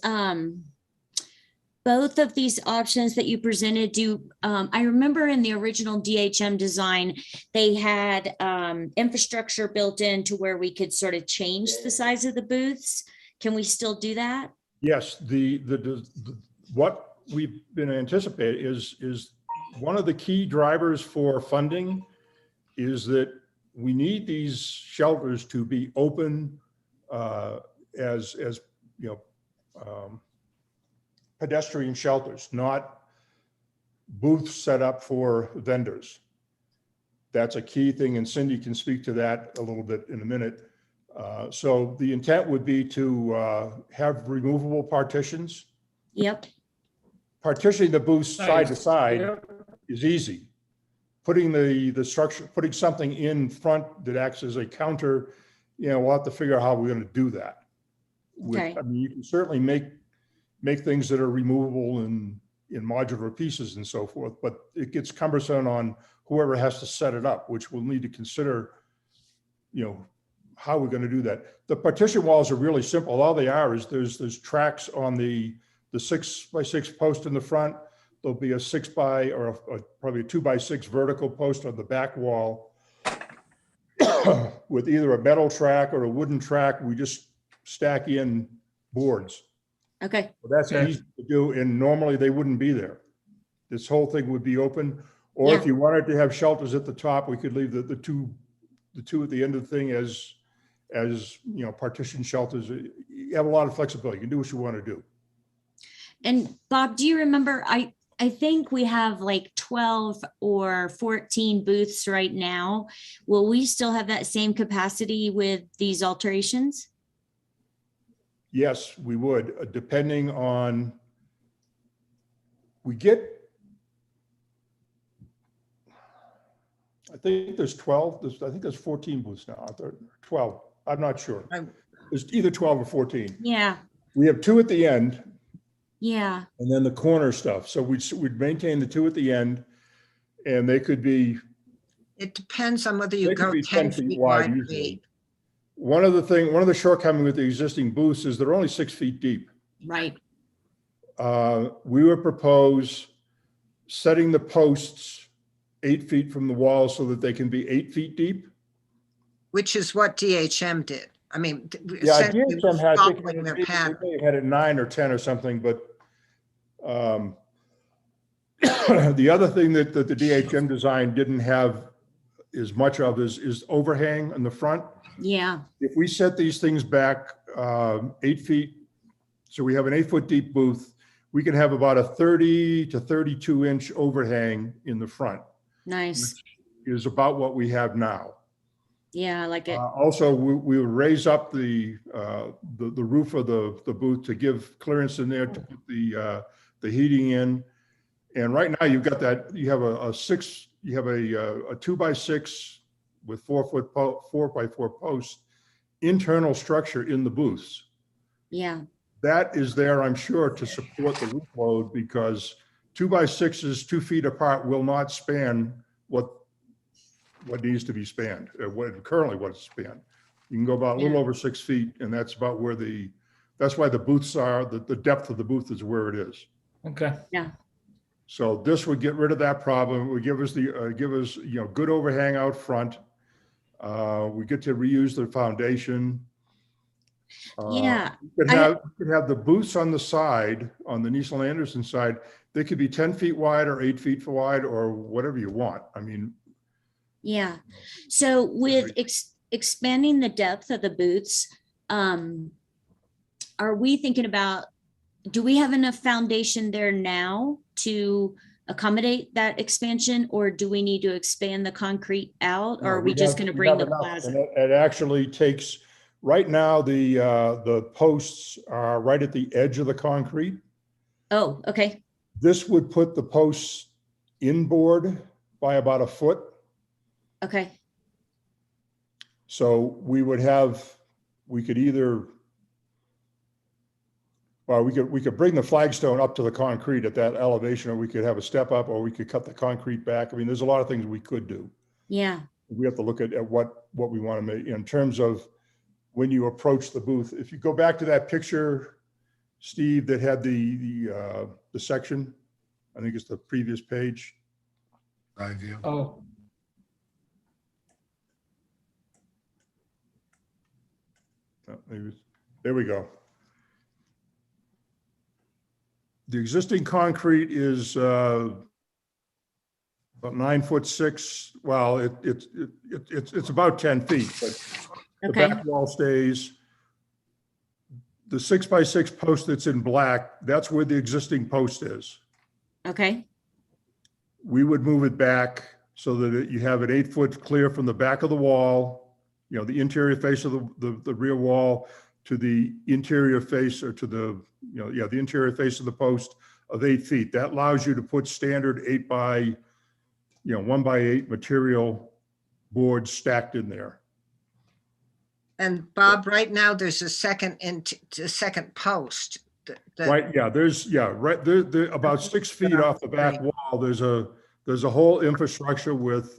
S5: both of these options that you presented do, I remember in the original DHM design, they had infrastructure built in to where we could sort of change the size of the booths. Can we still do that?
S11: Yes, what we've been anticipating is one of the key drivers for funding is that we need these shelters to be open as you know, pedestrian shelters, not booths set up for vendors. That's a key thing, and Cindy can speak to that a little bit in a minute. So the intent would be to have removable partitions.
S5: Yep.
S11: Partitioning the booths side to side
S7: Yep.
S11: is easy. Putting the structure, putting something in front that acts as a counter, we'll have to figure out how we're going to do that.
S5: Okay.
S11: I mean, you can certainly make things that are removable in modular pieces and so forth, but it gets cumbersome on whoever has to set it up, which we'll need to consider, how we're going to do that. The partition walls are really simple. All they are is there's tracks on the 6x6 post in the front. There'll be a 6x or probably a 2x6 vertical post on the back wall with either a metal track or a wooden track. We just stack in boards.
S5: Okay.
S11: Well, that's
S7: Okay.
S11: easy to do, and normally they wouldn't be there. This whole thing would be open. Or if
S5: Yeah.
S11: you wanted to have shelters at the top, we could leave the two at the end of the thing as partition shelters. You have a lot of flexibility. You can do what you want to do.
S5: And Bob, do you remember, I think we have like 12 or 14 booths right now. Will we still have that same capacity with these alterations?
S11: Yes, we would, depending on, I think there's 12, I think there's 14 booths now, aren't there? 12, I'm not sure. There's either 12 or 14.
S5: Yeah.
S11: We have 2 at the end,
S5: Yeah.
S11: and then the corner stuff. So we'd maintain the 2 at the end, and they could be,
S9: It depends on whether you
S11: they could
S9: go
S11: be
S9: 10 feet wide or
S11: usually.
S9: 8.
S11: One of the shortcomings with the existing booths is they're only 6 feet deep.
S5: Right.
S11: We would propose setting the posts 8 feet from the wall so that they can be 8 feet deep.
S9: Which is what DHM did. I mean,
S11: Yeah,
S9: essentially
S11: DHM had, I think,
S9: following their
S11: they
S9: pattern.
S11: may have had it 9 or 10 or something, but the other thing that the DHM design didn't have as much of is overhang in the front.
S5: Yeah.
S11: If we set these things back 8 feet, so we have an 8-foot deep booth, we can have about a 30 to 32 inch overhang in the front.
S5: Nice.
S11: Is about what we have now.
S5: Yeah, I like it.
S11: Also, we would raise up the roof of the booth to give clearance in there to put the heating in. And right now you've got that, you have a 2x6 with 4x4 posts, internal structure in the booths.
S5: Yeah.
S11: That is there, I'm sure, to support the roof load, because 2x6s 2 feet apart will not span what needs to be spanned, currently what's spanned. You can go about a little over 6 feet, and that's about where that's why the booths are, the depth of the booth is where it is.
S7: Okay.
S5: Yeah.
S11: So this would get rid of that problem. It would give us good overhang out front. We get to reuse the foundation.
S5: Yeah,
S11: You could have the booths on the side, on the Nielsen Anderson side, they could be 10 feet wide or 8 feet wide or whatever you want. I mean,
S5: yeah. So with expanding the depth of the booths, are we thinking about, do we have enough foundation there now to accommodate that expansion, or do we need to expand the concrete out, or are we just going to bring the plaza?
S11: It actually takes, right now, the posts are right at the edge of the concrete.
S5: Oh, okay.
S11: This would put the posts inboard by about a foot.
S5: Okay.
S11: So we could either, well, we could bring the flagstone up to the concrete at that elevation, or we could have a step up, or we could cut the concrete back. I mean, there's a lot of things we could do.
S5: Yeah.
S11: We have to look at what we want to make in terms of when you approach the booth. If you go back to that picture, Steve, that had the section, I think it's the previous page.
S2: Side view.
S7: Oh,
S11: Maybe, there we go. The existing concrete is about 9'6". Well, it's about 10 feet, but the
S5: Okay.
S11: back wall stays. The 6x6 post that's in black, that's where the existing post is.
S5: Okay.
S11: We would move it back so that you have it 8 foot clear from the back of the wall, you know, the interior face of the rear wall to the interior face, or to the, the interior face of the post of 8 feet. That allows you to put standard 1x8 material boards stacked in there.
S9: And Bob, right now, there's a second post.
S11: Right, yeah, right there, about 6 feet off the back wall, there's a whole infrastructure with,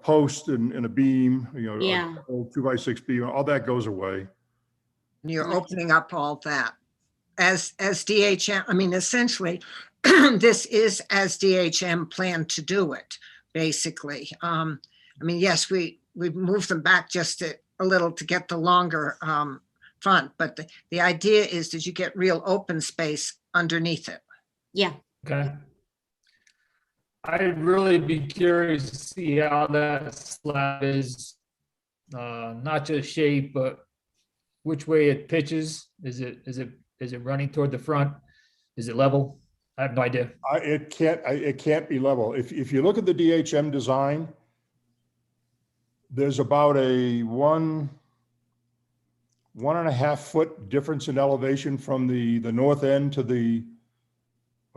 S11: post and a beam,
S5: Yeah.
S11: a whole 2x6 beam, all that goes away.
S9: You're opening up all that. As DHM, I mean, essentially, this is as DHM planned to do it, basically. I mean, yes, we've moved them back just a little to get the longer front, but the idea is that you get real open space underneath it.
S5: Yeah.
S7: okay. I'd really be curious to see how that slab is, not just shape, but which way it pitches. Is it running toward the front? Is it level? I have no idea.
S11: It can't be level. If you look at the DHM design, there's about a 1.5 foot difference in elevation from the north end to the,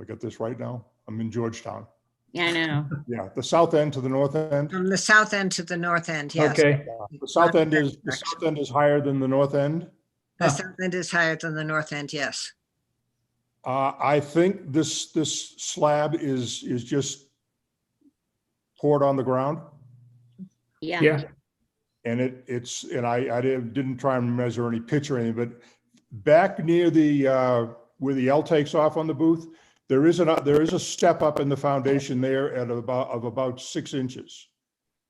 S11: I got this right now, I'm in Georgetown.
S5: Yeah, I know.
S11: Yeah, the south end to the north end.
S9: From the south end to the north end, yes.
S7: Okay,
S11: The south end is higher than the north end.
S9: The south end is higher than the north end, yes.
S11: I think this slab is just poured on the ground,
S5: Yeah.
S7: yeah,
S11: and I didn't try and measure any pitch or anything, but back near the where the L takes off on the booth, there is a step up in the foundation there at about 6 inches.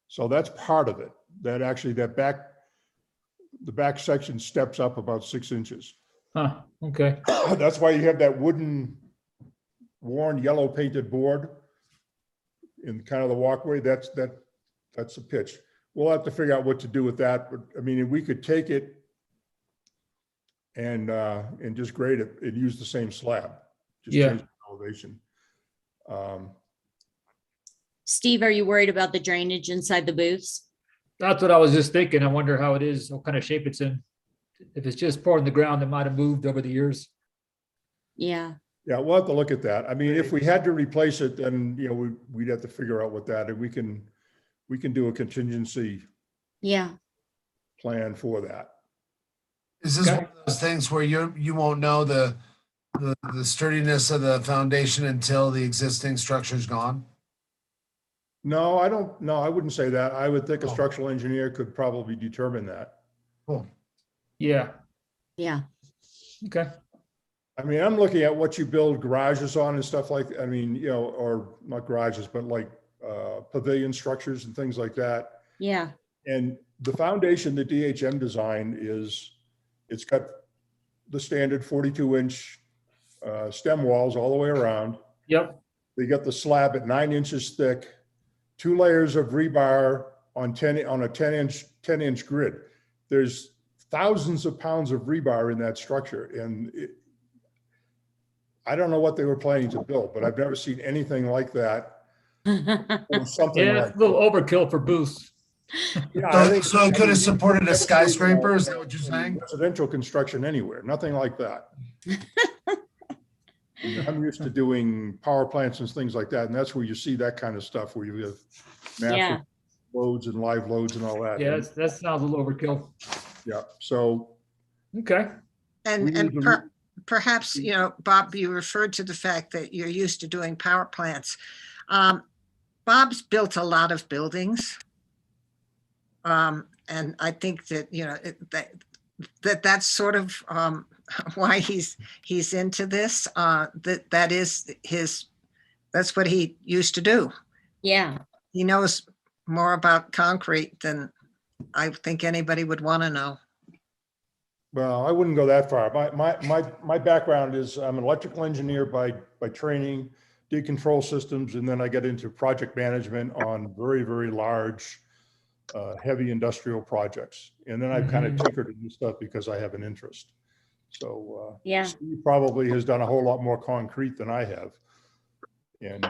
S11: So that's part of it. That actually the back section steps up about 6 inches.
S7: huh, okay,
S11: That's why you have that wooden worn yellow painted board in kind of the walkway. That's the pitch. We'll have to figure out what to do with that. But I mean, we could take it and just grade it and use the same slab. Just
S7: Yeah.
S11: change the elevation.
S5: Steve, are you worried about the drainage inside the booths?
S7: that's what I was just thinking. I wonder how it is, what kind of shape it's in. If it's just poured in the ground, it might have moved over the years.
S5: Yeah.
S11: Yeah, we'll have to look at that. I mean, if we had to replace it, then, we'd have to figure out what that, and we can do a contingency
S5: Yeah.
S11: plan for that.
S2: Is this
S7: Okay.
S2: one of those things where you won't know the sturdiness of the foundation until the existing structure's gone?
S11: No, I don't, no, I wouldn't say that. I would think a
S2: Oh.
S11: structural engineer could probably determine that.
S2: Cool.
S7: Yeah,
S5: Yeah.
S7: okay,
S11: I mean, I'm looking at what you build garages on and stuff like, I mean, or not garages, but like pavilion structures and things like that.
S5: Yeah.
S11: And the foundation that DHM designed is, it's got the standard 42-inch stem walls all the way around.
S7: Yep.
S11: They got the slab at 9 inches thick, 2 layers of rebar on a 10-inch grid. There's thousands of pounds of rebar in that structure, and I don't know what they were planning to build, but I've never seen anything like that. Or something
S7: Yeah,
S11: like
S7: it's a little overkill for booths.
S11: Yeah, I think-
S2: So it could have supported a
S11: That's
S2: skyscraper, is that what you're saying?
S11: Residential construction anywhere, nothing like that. I'm used to doing power plants and things like that, and that's where you see that kind of stuff, where you have
S5: Yeah.
S11: massive loads and live loads and all that.
S7: Yeah, that sounds a little overkill.
S11: Yeah, so
S7: Okay. We
S9: And,
S11: need to-
S9: perhaps, you know, Bob, you referred to the fact that you're used to doing power plants. Bob's built a lot of buildings. And I think that, you know, that's sort of why he's into this. That's what he used to do.
S5: Yeah.
S9: He knows more about concrete than I think anybody would want to know.
S11: well, I wouldn't go that far. My background is, I'm an electrical engineer by training, did control systems, and then I got into project management on very, very large, heavy industrial projects. And then I've kind of tinkered in this stuff because I have an interest. So
S5: Yeah.
S11: Steve probably has done a whole lot more concrete than I have. And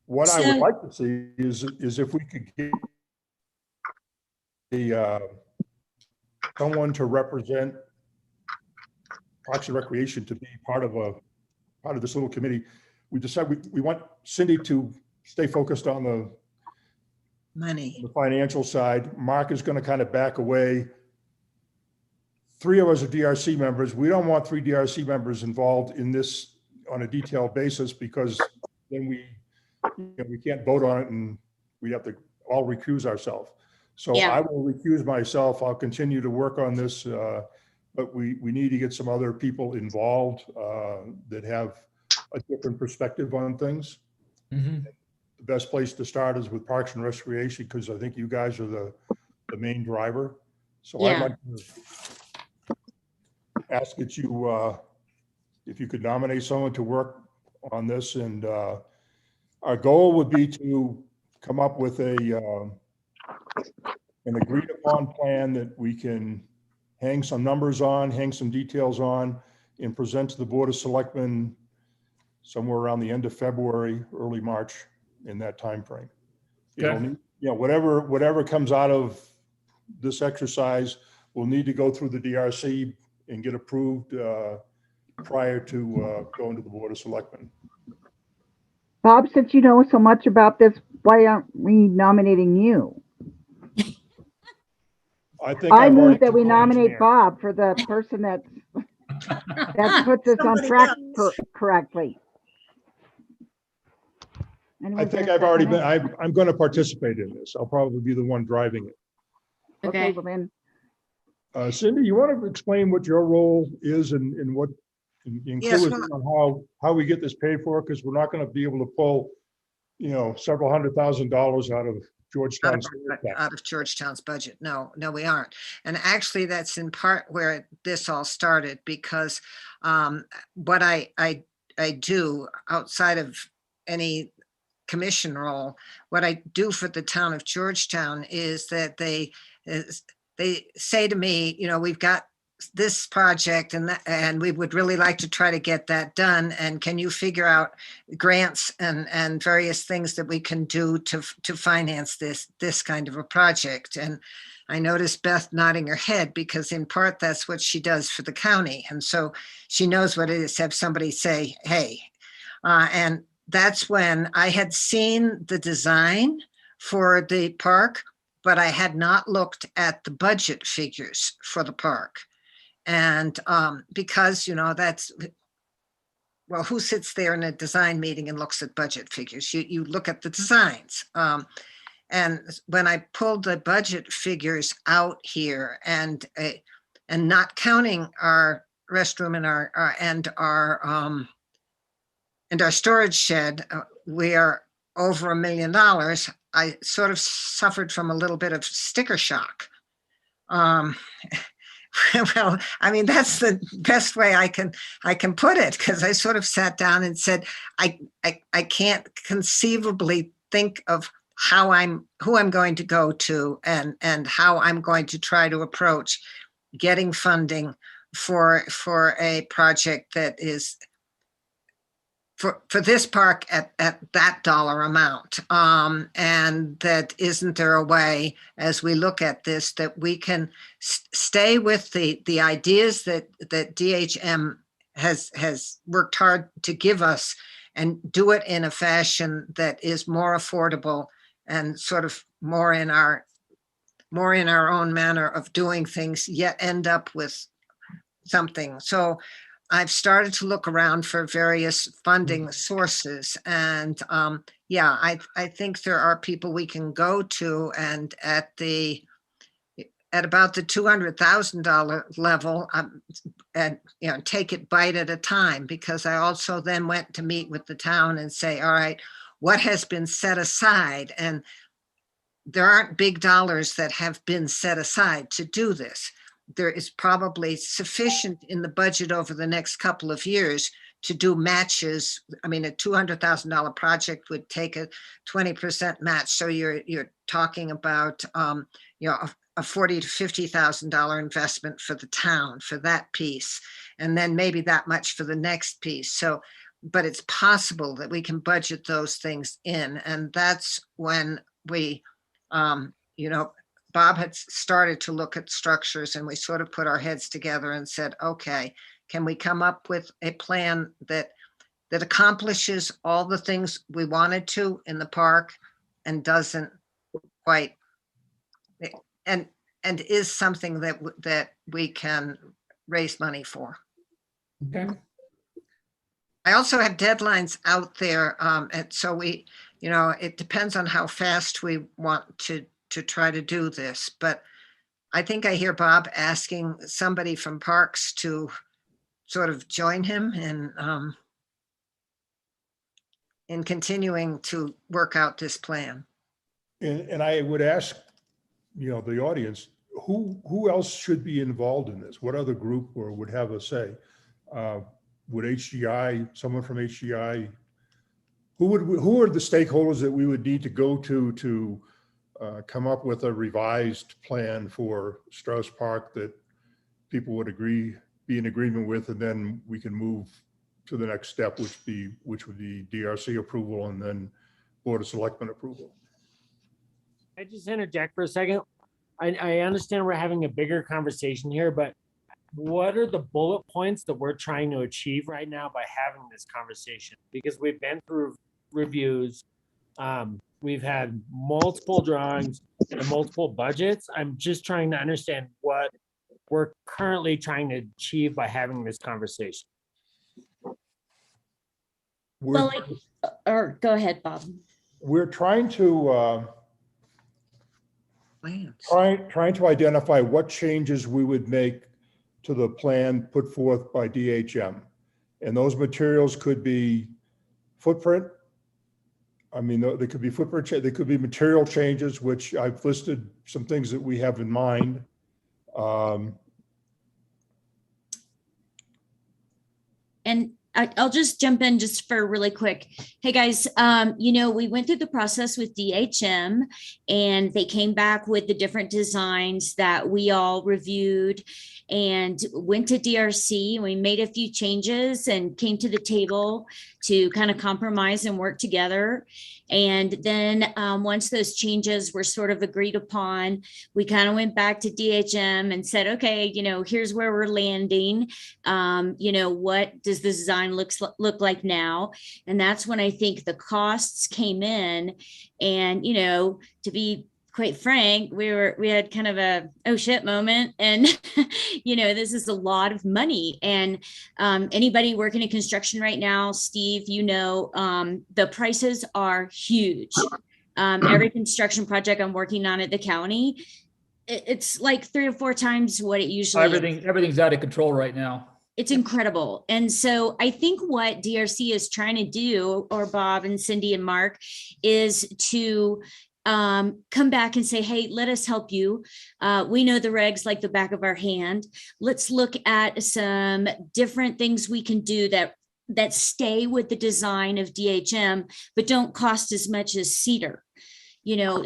S11: what I would
S5: So-
S11: like to see is if we could get someone to represent Parks and Recreation to be part of this little committee. We decided we want Cindy to stay focused on the
S9: Money.
S11: financial side. Mark is going to kind of back away. 3 of us are DRC members. We don't want 3 DRC members involved in this on a detailed basis, because then we can't vote on it and we have to all recuse ourselves. So
S5: Yeah.
S11: I will recuse myself. I'll continue to work on this, but we need to get some other people involved that have a different perspective on things.
S7: Mhm.
S11: The best place to start is with Parks and Recreation, because I think you guys are the main driver. So I'd
S5: Yeah.
S11: like to ask that you, if you could nominate someone to work on this, and our goal would be to come up with an agreed upon plan that we can hang some numbers on, hang some details on, and present to the Board of Selectmen somewhere around the end of February, early March, in that timeframe.
S7: Okay.
S11: Whatever comes out of this exercise will need to go through the DRC and get approved prior to going to the Board of Selectmen.
S10: Bob, since you know so much about this, why aren't we nominating you?
S11: I think
S10: I
S11: I've
S10: move
S11: already,
S10: that we nominate
S8: engineer.
S10: Bob for the person that puts us on
S9: Somebody
S10: track
S9: else.
S10: correctly.
S11: I
S10: Anyone
S11: think
S10: gonna
S11: I've already
S10: second
S11: been, I'm going to participate in this. I'll probably be the one driving it.
S10: it?
S5: Okay.
S10: Well then,
S11: Cindy, you want to explain what your role is and what,
S9: Yes,
S11: include on how we get this paid for? Because we're not going to be able to pull, several $100,000 out of Georgetown's.
S9: Out of Georgetown's budget. No, we aren't. And actually, that's in part where this all started, because what I do outside of any commission role, what I do for the town of Georgetown is that they say to me, we've got this project and we would really like to try to get that done. And can you figure out grants and various things that we can do to finance this kind of a project? And I noticed Beth nodding her head, because in part that's what she does for the county. And so she knows what it is to have somebody say, hey, and that's when I had seen the design for the park, but I had not looked at the budget figures for the park. And because, that's, well, who sits there in a design meeting and looks at budget figures? You look at the designs. And when I pulled the budget figures out here and not counting our restroom and our storage shed, we are over $1 million. I sort of suffered from a little bit of sticker shock. Well, I mean, that's the best way I can put it, because I sort of sat down and said, I can't conceivably think of who I'm going to go to and how I'm going to try to approach getting funding for a project that is for this park at that dollar amount. And that isn't there a way, as we look at this, that we can stay with the ideas that DHM has worked hard to give us, and do it in a fashion that is more affordable and sort of more in our own manner of doing things, yet end up with something. So I've started to look around for various funding sources, and yeah, I think there are people we can go to, and at about the $200,000 level, and take it bite at a time, because I also then went to meet with the town and say, all right, what has been set aside? And there aren't big dollars that have been set aside to do this. There is probably sufficient in the budget over the next couple of years to do matches. I mean, a $200,000 project would take a 20% match. So you're talking about, a $40,000 to $50,000 investment for the town for that piece, and then maybe that much for the next piece. So, but it's possible that we can budget those things in, and that's when we, Bob had started to look at structures, and we sort of put our heads together and said, okay, can we come up with a plan that accomplishes all the things we wanted to in the park and doesn't quite, and is something that we can raise money for.
S7: Okay.
S9: I also have deadlines out there, and so we, it depends on how fast we want to try to do this. But I think I hear Bob asking somebody from Parks to sort of join him in continuing to work out this plan.
S11: And I would ask, the audience, who else should be involved in this? What other group or would have a say? Would HDI, someone from HDI, who are the stakeholders that we would need to go to come up with a revised plan for Strauss Park that people would be in agreement with, and then we can move to the next step, which would be DRC approval and then Board of Selectmen approval.
S8: I just interject for a second. I understand we're having a bigger conversation here, but what are the bullet points that we're trying to achieve right now by having this conversation? Because we've been through reviews. We've had multiple drawings and multiple budgets. I'm just trying to understand what we're currently trying to achieve by having this conversation.
S5: Well, or go ahead, Bob.
S11: We're trying to trying to identify what changes we would make to the plan put forth by DHM. And those materials could be footprint. I mean, they could be footprint, they could be material changes, which I've listed some things that we have in mind.
S5: And I'll just jump in just for really quick. Hey guys, we went through the process with DHM and they came back with the different designs that we all reviewed and went to DRC. We made a few changes and came to the table to kind of compromise and work together. And then once those changes were sort of agreed upon, we kind of went back to DHM and said, okay, here's where we're landing. What does the design look like now? And that's when I think the costs came in. And, to be quite frank, we had kind of a oh shit moment, and this is a lot of money. And anybody working in construction right now, Steve, the prices are huge. Every construction project I'm working on at the county, it's like 3 or 4 times what it usually is.
S7: Everything's out of control right now.
S5: It's incredible. And so I think what DRC is trying to do, or Bob and Cindy and Mark, is to come back and say, hey, let us help you. We know the regs like the back of our hand. Let's look at some different things we can do that stay with the design of DHM, but don't cost as much as Cedar.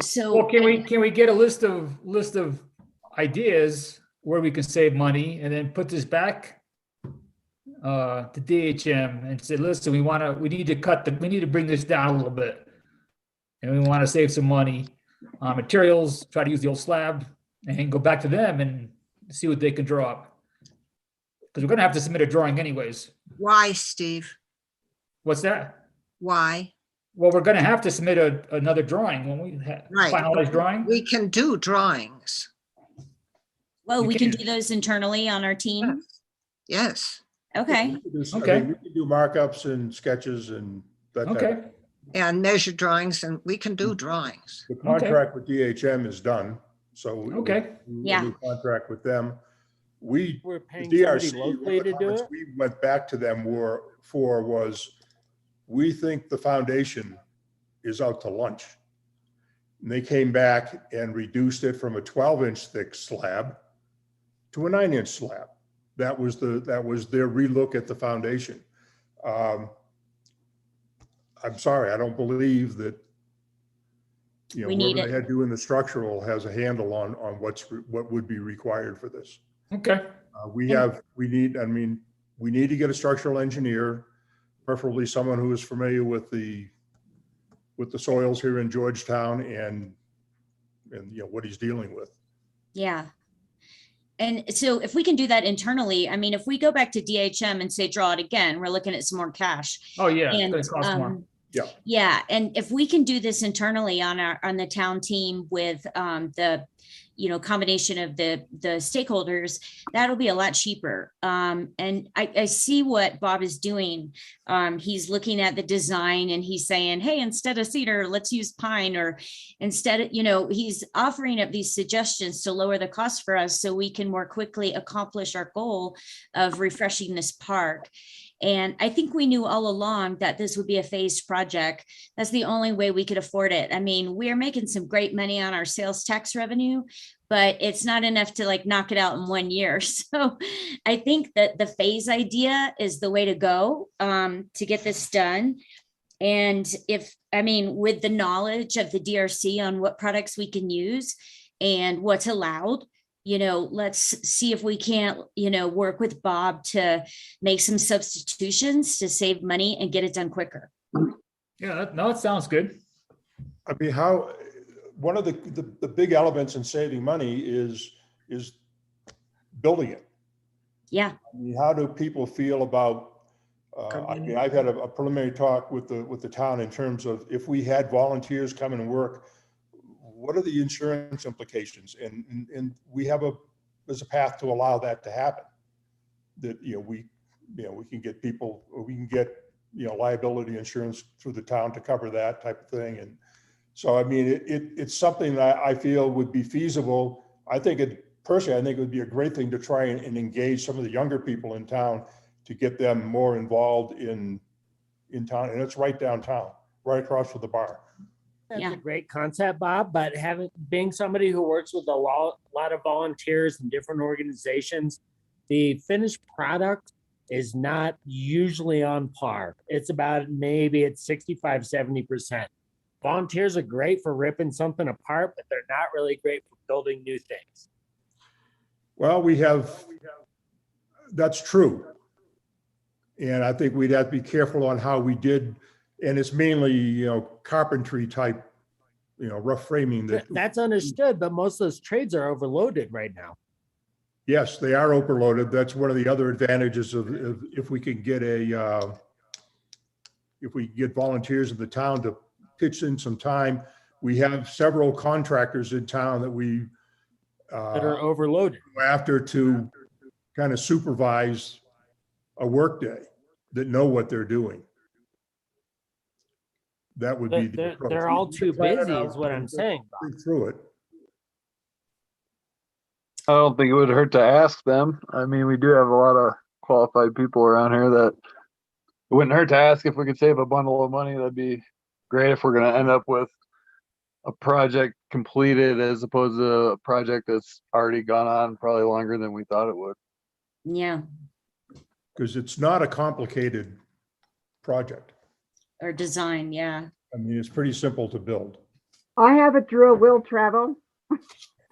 S5: So
S7: Well, can we get a list of ideas where we can save money and then put this back to DHM and say, listen, we need to bring this down a little bit. And we want to save some money on materials, try to use the old slab and go back to them and see what they can draw up. Because we're going to have to submit a drawing anyways.
S9: Why, Steve?
S7: What's that?
S9: Why?
S7: Well, we're going to have to submit another drawing when we
S9: Right.
S7: finalize drawing.
S9: We can do drawings.
S5: well,
S7: You
S5: we can
S7: can.
S5: do those internally on our team.
S9: Yes.
S5: Okay.
S7: Okay.
S11: We can do markups and sketches and that type of.
S7: Okay.
S9: And measure drawings, and we can do drawings.
S11: The contract with DHM is done, so.
S7: Okay.
S5: Yeah.
S11: New contract with them. We,
S8: We're
S11: the
S8: paying somebody
S11: DRC,
S8: locally to do
S11: comments
S8: it.
S11: we went back to them was, we think the foundation is out to lunch. And they came back and reduced it from a 12-inch thick slab to a 9-inch slab. That was their relook at the foundation. I'm sorry, I don't believe that,
S5: We need
S11: whoever
S5: it.
S11: they had doing the structural has a handle on what would be required for this.
S7: Okay.
S11: We need to get a structural engineer, preferably someone who is familiar with the soils here in Georgetown and what he's dealing with.
S5: Yeah. And so if we can do that internally, I mean, if we go back to DHM and say, draw it again, we're looking at some more cash.
S7: Oh, yeah. It's
S5: And,
S7: going to cost more.
S11: Yeah.
S5: Yeah, and if we can do this internally on the town team with the combination of the stakeholders, that'll be a lot cheaper. And I see what Bob is doing. He's looking at the design and he's saying, hey, instead of cedar, let's use pine, or instead of, he's offering up these suggestions to lower the cost for us so we can more quickly accomplish our goal of refreshing this park. And I think we knew all along that this would be a phased project. That's the only way we could afford it. I mean, we're making some great money on our sales tax revenue, but it's not enough to knock it out in 1 year. So I think that the phase idea is the way to go to get this done. And with the knowledge of the DRC on what products we can use and what's allowed, let's see if we can't, work with Bob to make some substitutions to save money and get it done quicker.
S7: Yeah, no, it sounds good.
S11: I mean, one of the big elements in saving money is building it.
S5: Yeah.
S11: I mean, how do people feel about, I've had a preliminary talk with the town in terms of if we had volunteers come and work, what are the insurance implications? And there's a path to allow that to happen. That, we can get people, or we can get, liability insurance through the town to cover that type of thing. And so, I mean, it's something that I feel would be feasible. Personally, I think it would be a great thing to try and engage some of the younger people in town to get them more involved in town. And it's right downtown, right across from the bar.
S8: That's a great concept, Bob, but being somebody who works with a lot of volunteers and different organizations, the finished product is not usually on par. It's about maybe it's 65, 70%. Volunteers are great for ripping something apart, but they're not really great for building new things.
S11: Well, that's true. And I think we'd have to be careful on how we did. And it's mainly, carpentry type, rough framing.
S8: That's understood, but most of those trades are overloaded right now.
S11: Yes, they are overloaded. That's one of the other advantages of if we can get volunteers in the town to pitch in some time. We have several contractors in town that we
S8: that are overloaded
S11: go after to kind of supervise a workday that know what they're doing. That would be the approach.
S8: They're all too busy is what I'm saying.
S11: Think through it.
S13: I don't think it would hurt to ask them. I mean, we do have a lot of qualified people around here that it wouldn't hurt to ask if we could save a bundle of money. That'd be great if we're going to end up with a project completed as opposed to a project that's already gone on probably longer than we thought it would.
S5: Yeah.
S11: Because it's not a complicated project.
S5: Or design. Yeah.
S11: I mean, it's pretty simple to build.
S10: I have a drill will travel.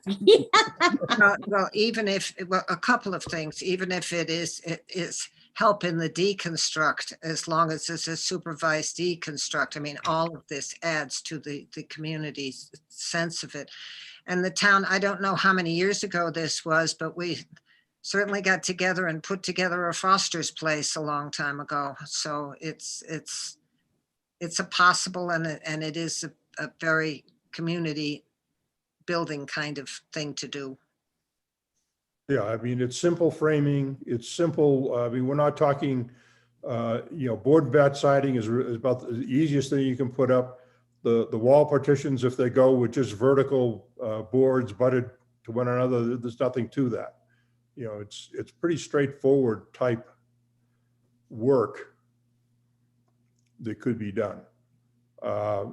S9: Well, even if, well, a couple of things, even if it is help in the deconstruct, as long as it's a supervised deconstruct. I mean, all of this adds to the community's sense of it. And the town, I don't know how many years ago this was, but we certainly got together and put together a Foster's Place a long time ago. So it's a possible, and it is a very community building kind of thing to do.
S11: Yeah, I mean, it's simple framing, it's simple, I mean, we're not talking, board and bat siding is about the easiest thing you can put up. The wall partitions, if they go with just vertical boards butted to one another, there's nothing to that. You know, it's pretty straightforward type work that could be done.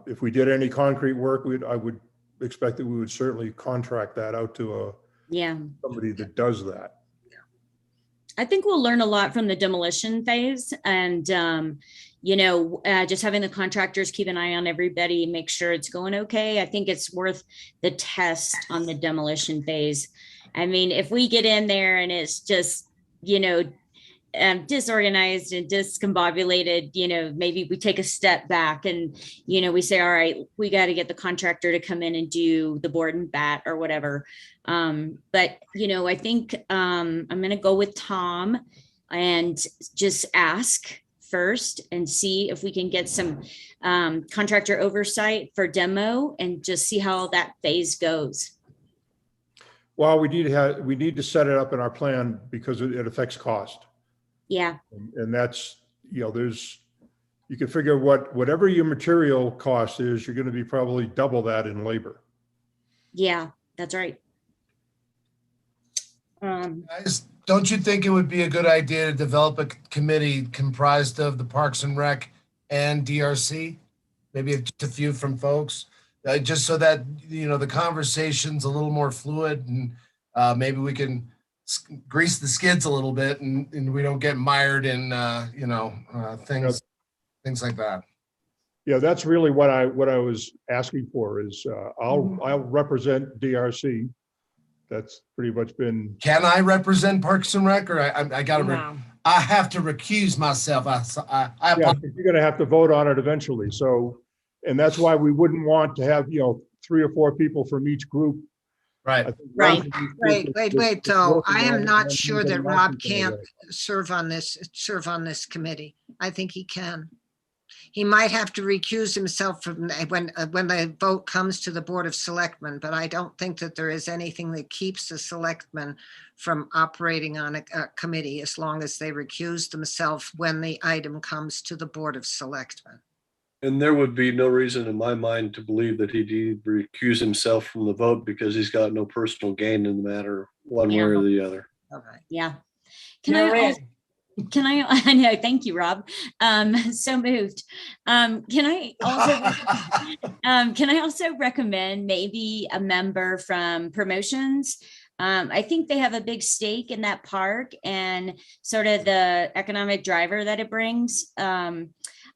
S11: If we did any concrete work, I would expect that we would certainly contract that out to somebody that does that.
S5: I think we'll learn a lot from the demolition phase, and just having the contractors keep an eye on everybody, make sure it's going okay. I think it's worth the test on the demolition phase. I mean, if we get in there and it's just, disorganized and discombobulated, maybe we take a step back and, we say, all right, we got to get the contractor to come in and do the board and bat or whatever. But, I think I'm going to go with Tom and just ask first and see if we can get some contractor oversight for demo and just see how that phase goes.
S11: Well, we need to set it up in our plan because it affects cost.
S5: Yeah.
S11: And that's, you can figure whatever your material cost is, you're going to be probably double that in labor.
S5: Yeah, that's right.
S2: Guys, don't you think it would be a good idea to develop a committee comprised of the Parks and Rec and DRC? Maybe just a few from folks, just so that, the conversation's a little more fluid, and maybe we can grease the skids a little bit and we don't get mired in, things like that.
S11: Yeah, that's really what I was asking for is I'll represent DRC. That's pretty much been.
S2: Can I represent Parks and Rec, or I got to?
S4: No.
S2: I have to recuse myself.
S11: Yeah, you're going to have to vote on it eventually. So, and that's why we wouldn't want to have 3 or 4 people from each group.
S2: Right.
S9: Wait, though. I am not sure that Rob can't serve on this committee. I think he can. He might have to recuse himself from when the vote comes to the Board of Selectmen, but I don't think that there is anything that keeps the selectmen from operating on a committee as long as they recuse themselves when the item comes to the Board of Selectmen.
S12: And there would be no reason in my mind to believe that he'd recuse himself from the vote because he's got no personal gain in the matter one way or the other.
S9: All right.
S5: Yeah. I know, thank you, Rob. So moved. Can I also recommend maybe a member from promotions? I think they have a big stake in that park and sort of the economic driver that it brings.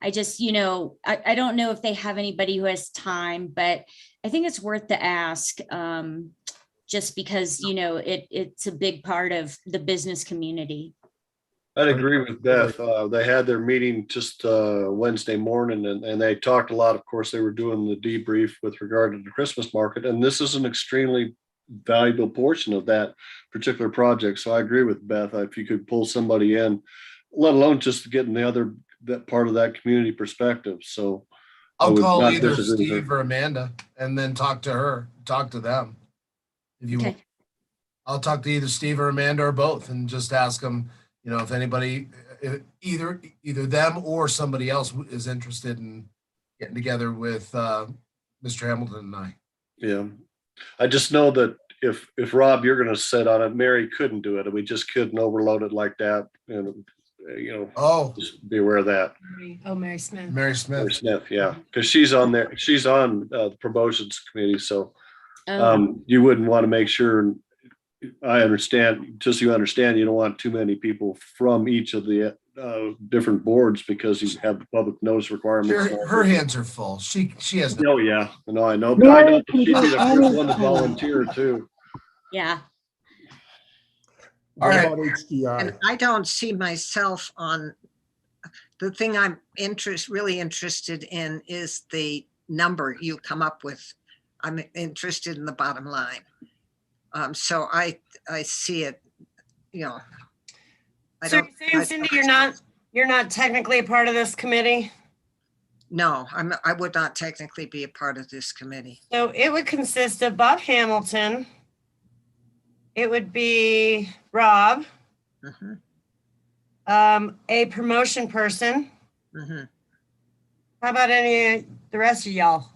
S5: I just, I don't know if they have anybody who has time, but I think it's worth the ask, just because, it's a big part of the business community.
S12: I'd agree with Beth. They had their meeting just Wednesday morning and they talked a lot. Of course, they were doing the debrief with regard to the Christmas market. And this is an extremely valuable portion of that particular project. So I agree with Beth. If you could pull somebody in, let alone just getting that part of that community perspective. So
S2: I'll call either Steve or Amanda and then talk to them. If you want. I'll talk to either Steve or Amanda or both and just ask them, if anybody, either them or somebody else is interested in getting together with Mr. Hamilton and I.
S12: Yeah. I just know that if Rob, you're going to sit on it, Mary couldn't do it. We just couldn't overload it like that. And
S2: Oh,
S12: just be aware of that.
S4: Oh, Mary Smith.
S2: Mary
S12: Mary
S2: Smith.
S12: Smith, yeah, because she's on there. She's on the promotions committee, so
S5: Oh,
S12: you wouldn't want to make sure. I understand, just so you understand, you don't want too many people from each of the different boards because you have the public notice requirements.
S2: Her hands are full. She has no.
S12: Oh, yeah, no, I know. But I know
S10: Mary can
S12: she'd be
S10: do
S12: the first one to
S10: anything.
S12: volunteer too.
S5: yeah.
S11: What
S2: right.
S11: about HDI?
S9: And I don't see myself on, the thing I'm really interested in is the number you come up with. I'm interested in the bottom line. So I see it, I
S4: So
S9: don't.
S4: you're saying, Cindy, you're not technically a part of this committee?
S9: No, I would not technically be a part of this committee.
S4: So it would consist of Bob Hamilton. It would be Rob,
S9: Mhm,
S4: a promotion person.
S9: mhm.
S4: How about the rest of y'all?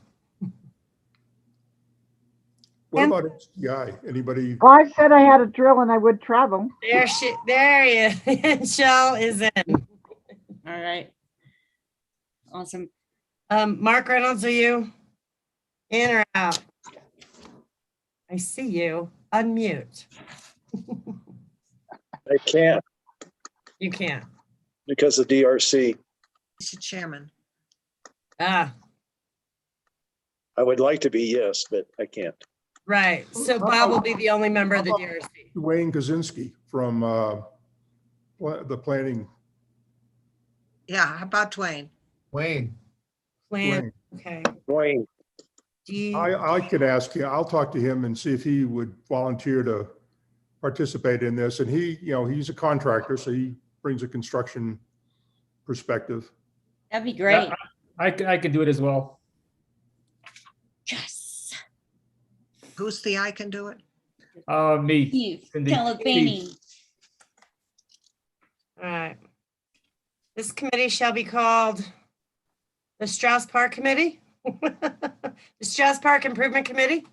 S11: What about HDI? Anybody?
S10: Well, I said I had a drill and I would travel.
S4: There he is. Shell is in.
S5: All right. Awesome.
S4: Mark Reynolds, are you in or out? I see you. Unmute.
S14: I can't
S4: You can't.
S14: because of DRC.
S9: Mr. Chairman,
S4: Ah,
S14: I would like to be, yes, but I can't.
S4: right. So Bob will be the only member of the DRC.
S11: Wayne Kaczynski from the planning.
S9: yeah, how about Dwayne?
S2: Wayne.
S4: Plan.
S11: Wayne.
S4: Okay.
S14: Dwayne,
S11: I could ask you, I'll talk to him and see if he would volunteer to participate in this. And he's a contractor, so he brings a construction perspective.
S5: That'd be great.
S7: Yeah, I can do it as well.
S5: Yes.
S9: Who's the I can do it?
S7: Me.
S5: Steve
S7: Cindy.
S5: Calabani.
S4: All right. This committee shall be called the Strauss Park Committee. The Strauss Park Improvement Committee.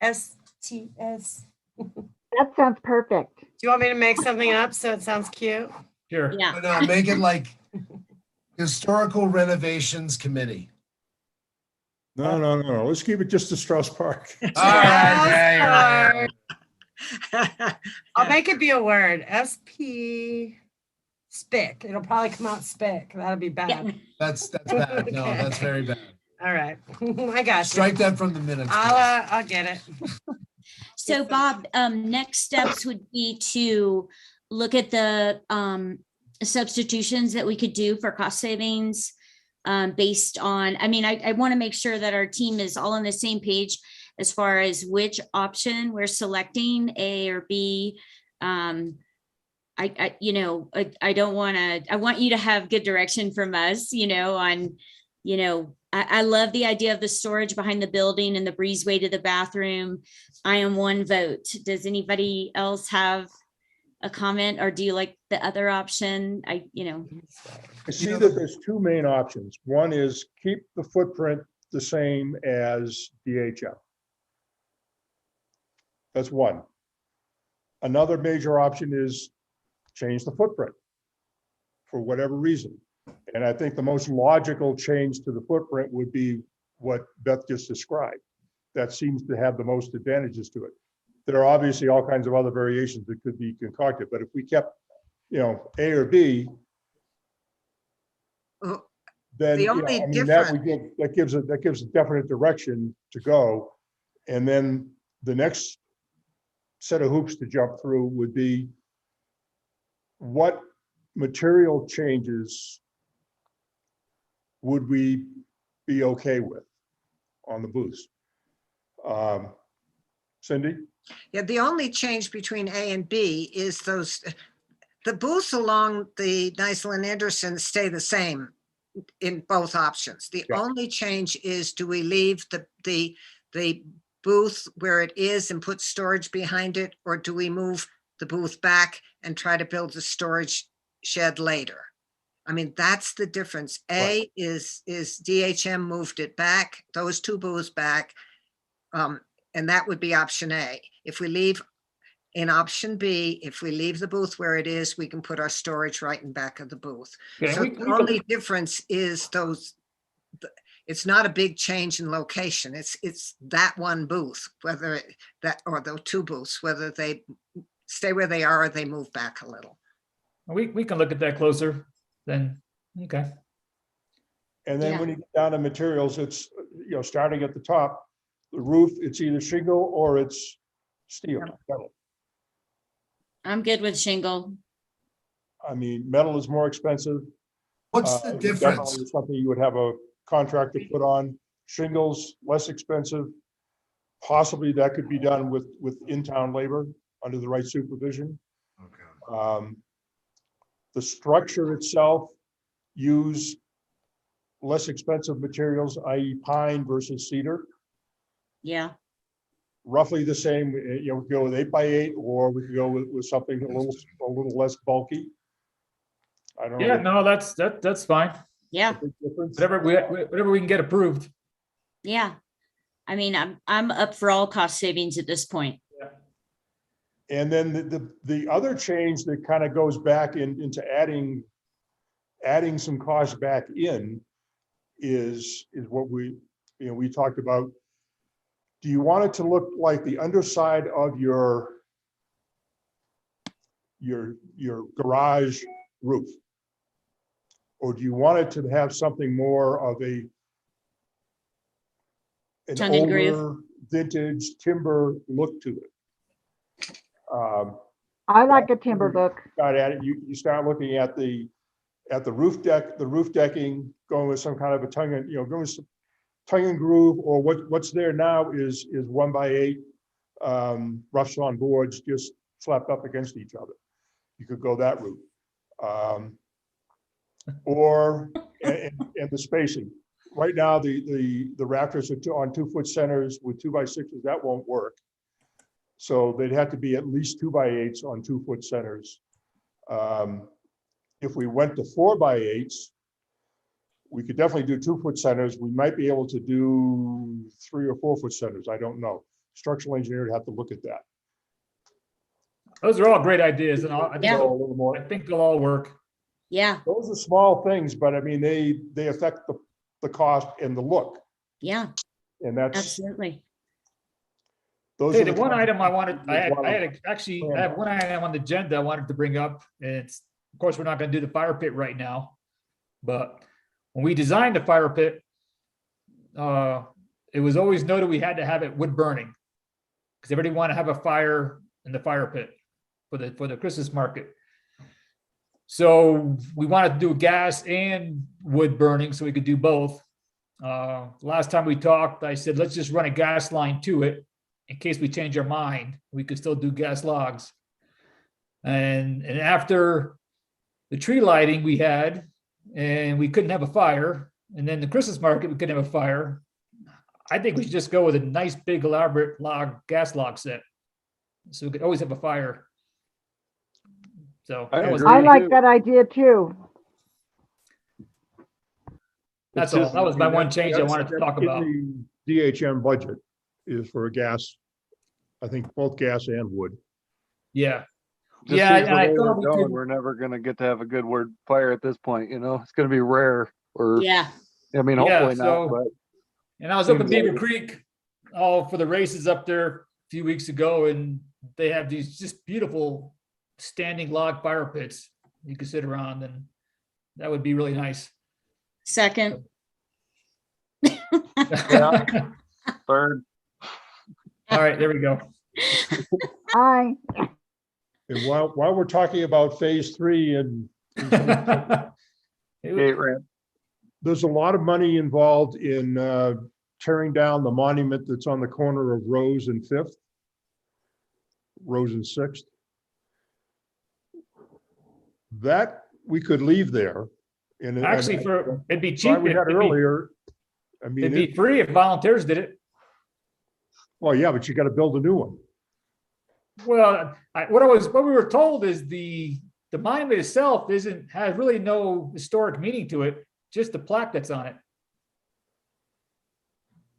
S4: STS.
S10: That sounds perfect.
S4: Do you want me to make something up so it sounds cute?
S7: Sure.
S5: Yeah.
S2: No, make it like Historical Renovations Committee.
S11: No. Let's keep it just to Strauss Park.
S2: All right. Yeah, you're right.
S4: I'll make it be a word. SP spick. It'll probably come out spick. That'll be bad.
S5: Yeah.
S2: That's bad. No,
S4: Okay.
S2: that's very bad.
S4: All right. I got you.
S2: Strike that from the minutes.
S4: I'll get it.
S5: So Bob, next steps would be to look at the substitutions that we could do for cost savings based on, I want to make sure that our team is all on the same page as far as which option we're selecting, A or B. I don't want to, I want you to have good direction from us, I love the idea of the storage behind the building and the breezeway to the bathroom. I am one vote. Does anybody else have a comment, or do you like the other option?
S11: I see that there's two main options. One is keep the footprint the same as DHM. That's one. Another major option is change the footprint for whatever reason. And I think the most logical change to the footprint would be what Beth just described. That seems to have the most advantages to it. There are obviously all kinds of other variations that could be concocted, but if we kept, A or B,
S9: Well,
S11: then
S9: The only
S11: that gives a definite direction to go. And then the next set of hoops to jump through would be what material changes would we be okay with on the booths? Cindy?
S9: Yeah, the only change between A and B is the booths along the Nicelin Anderson stay the same in both options. The
S11: Yeah.
S9: only change is, do we leave the booth where it is and put storage behind it, or do we move the booth back and try to build a storage shed later? That's the difference. A is DHM moved it back, those two booths back. And that would be option A. If we leave In option B, if we leave the booth where it is, we can put our storage right in back of the booth.
S7: Okay,
S9: So
S7: we
S9: the
S7: could-
S9: only difference is it's not a big change in location. It's that one booth, whether or the two booths, whether they stay where they are or they move back a little.
S7: We can look at that closer then. Okay.
S11: And then
S5: Yeah.
S11: when you get down to materials, it's, starting at the top, the roof, it's either shingle or it's steel. Metal.
S5: I'm good with shingle.
S11: I mean, metal is more expensive.
S2: What's the
S11: Definitely
S2: difference?
S11: something you would have a contractor put on. Shingles, less expensive. Possibly that could be done with in-town labor under the right supervision.
S2: Okay.
S11: The structure itself use less expensive materials, i.e. pine versus cedar.
S5: Yeah.
S11: Roughly the same, we could go with 8x8, or we could go with something a little less bulky. I don't know.
S7: Yeah, no, that's fine.
S5: Yeah.
S11: Big difference.
S7: Whatever we can get approved.
S5: Yeah. I mean, I'm up for all cost savings at this point.
S11: And then the other change that kind of goes back into adding some cost back in is what we talked about. Do you want it to look like the underside of your garage roof? Or do you want it to have something more of an
S5: Tongue and groove.
S11: older vintage timber look to it?
S10: I like a timber look.
S11: Start at it, you start looking at the roof decking, going with some kind of a tongue and groove, or what's there now is 1x8 rough sawn boards just slapped up against each other. You could go that route. And the spacing. Right now, the rafters are on 2-foot centers with 2x6s. That won't work. So they'd have to be at least 2x8s on 2-foot centers. If we went to 4x8s, we could definitely do 2-foot centers. We might be able to do 3 or 4-foot centers. I don't know. Structural engineer would have to look at that.
S7: Those are all great ideas, and I
S5: Yeah.
S7: think they'll all work.
S5: Yeah.
S11: Those are small things, but I mean, they affect the cost and the look.
S5: Yeah.
S11: And that's,
S5: Absolutely.
S11: those
S7: Hey,
S11: are
S7: the one item I wanted, I have
S11: Yeah.
S7: one item on the agenda I wanted to bring up, and it's, of course, we're not going to do the fire pit right now, but when we designed the fire pit, it was always noted we had to have it wood burning, because everybody want to have a fire in the fire pit for the Christmas market. So we wanted to do gas and wood burning so we could do both. Last time we talked, I said, let's just run a gas line to it in case we change our mind. We could still do gas logs. And after the tree lighting we had, and we couldn't have a fire, and then the Christmas market, we couldn't have a fire. I think we should just go with a nice big elaborate gas log set. So we could always have a fire. So that was,
S10: I like that idea too.
S7: that's all. That was my one change I wanted to talk about.
S11: The DHM budget is for a gas, I think both gas and wood.
S7: Yeah.
S13: Just
S7: Yeah,
S13: seems the
S7: and I
S13: way
S7: thought
S13: we're
S7: we
S13: going,
S7: could-
S13: we're never gonna get to have a good word fire at this point, it's gonna be rare, or,
S5: Yeah.
S13: I mean,
S7: Yeah,
S13: hopefully
S7: so-
S13: not, but.
S7: And I was up in
S13: Seems like
S7: Beaver
S13: it.
S7: Creek, for the races up there a few weeks ago, and they have these just beautiful standing log fire pits you could sit around, and that would be really nice.
S5: Second.
S13: Yeah. Third.
S7: All right, there we go.
S10: Aye.
S11: And while we're talking about phase 3 and
S13: Gate ramp.
S11: there's a lot of money involved in tearing down the monument that's on the corner of Rose and 5th. Rose and 6th. That we could leave there. And
S7: Actually, it'd be
S11: why
S7: cheap.
S11: we had
S7: It'd be,
S11: earlier, I mean,
S7: it'd be free if volunteers did it.
S11: well, yeah, but you got to build a new one.
S7: Well, what we were told is the monument itself has really no historic meaning to it, just the plaque that's on it.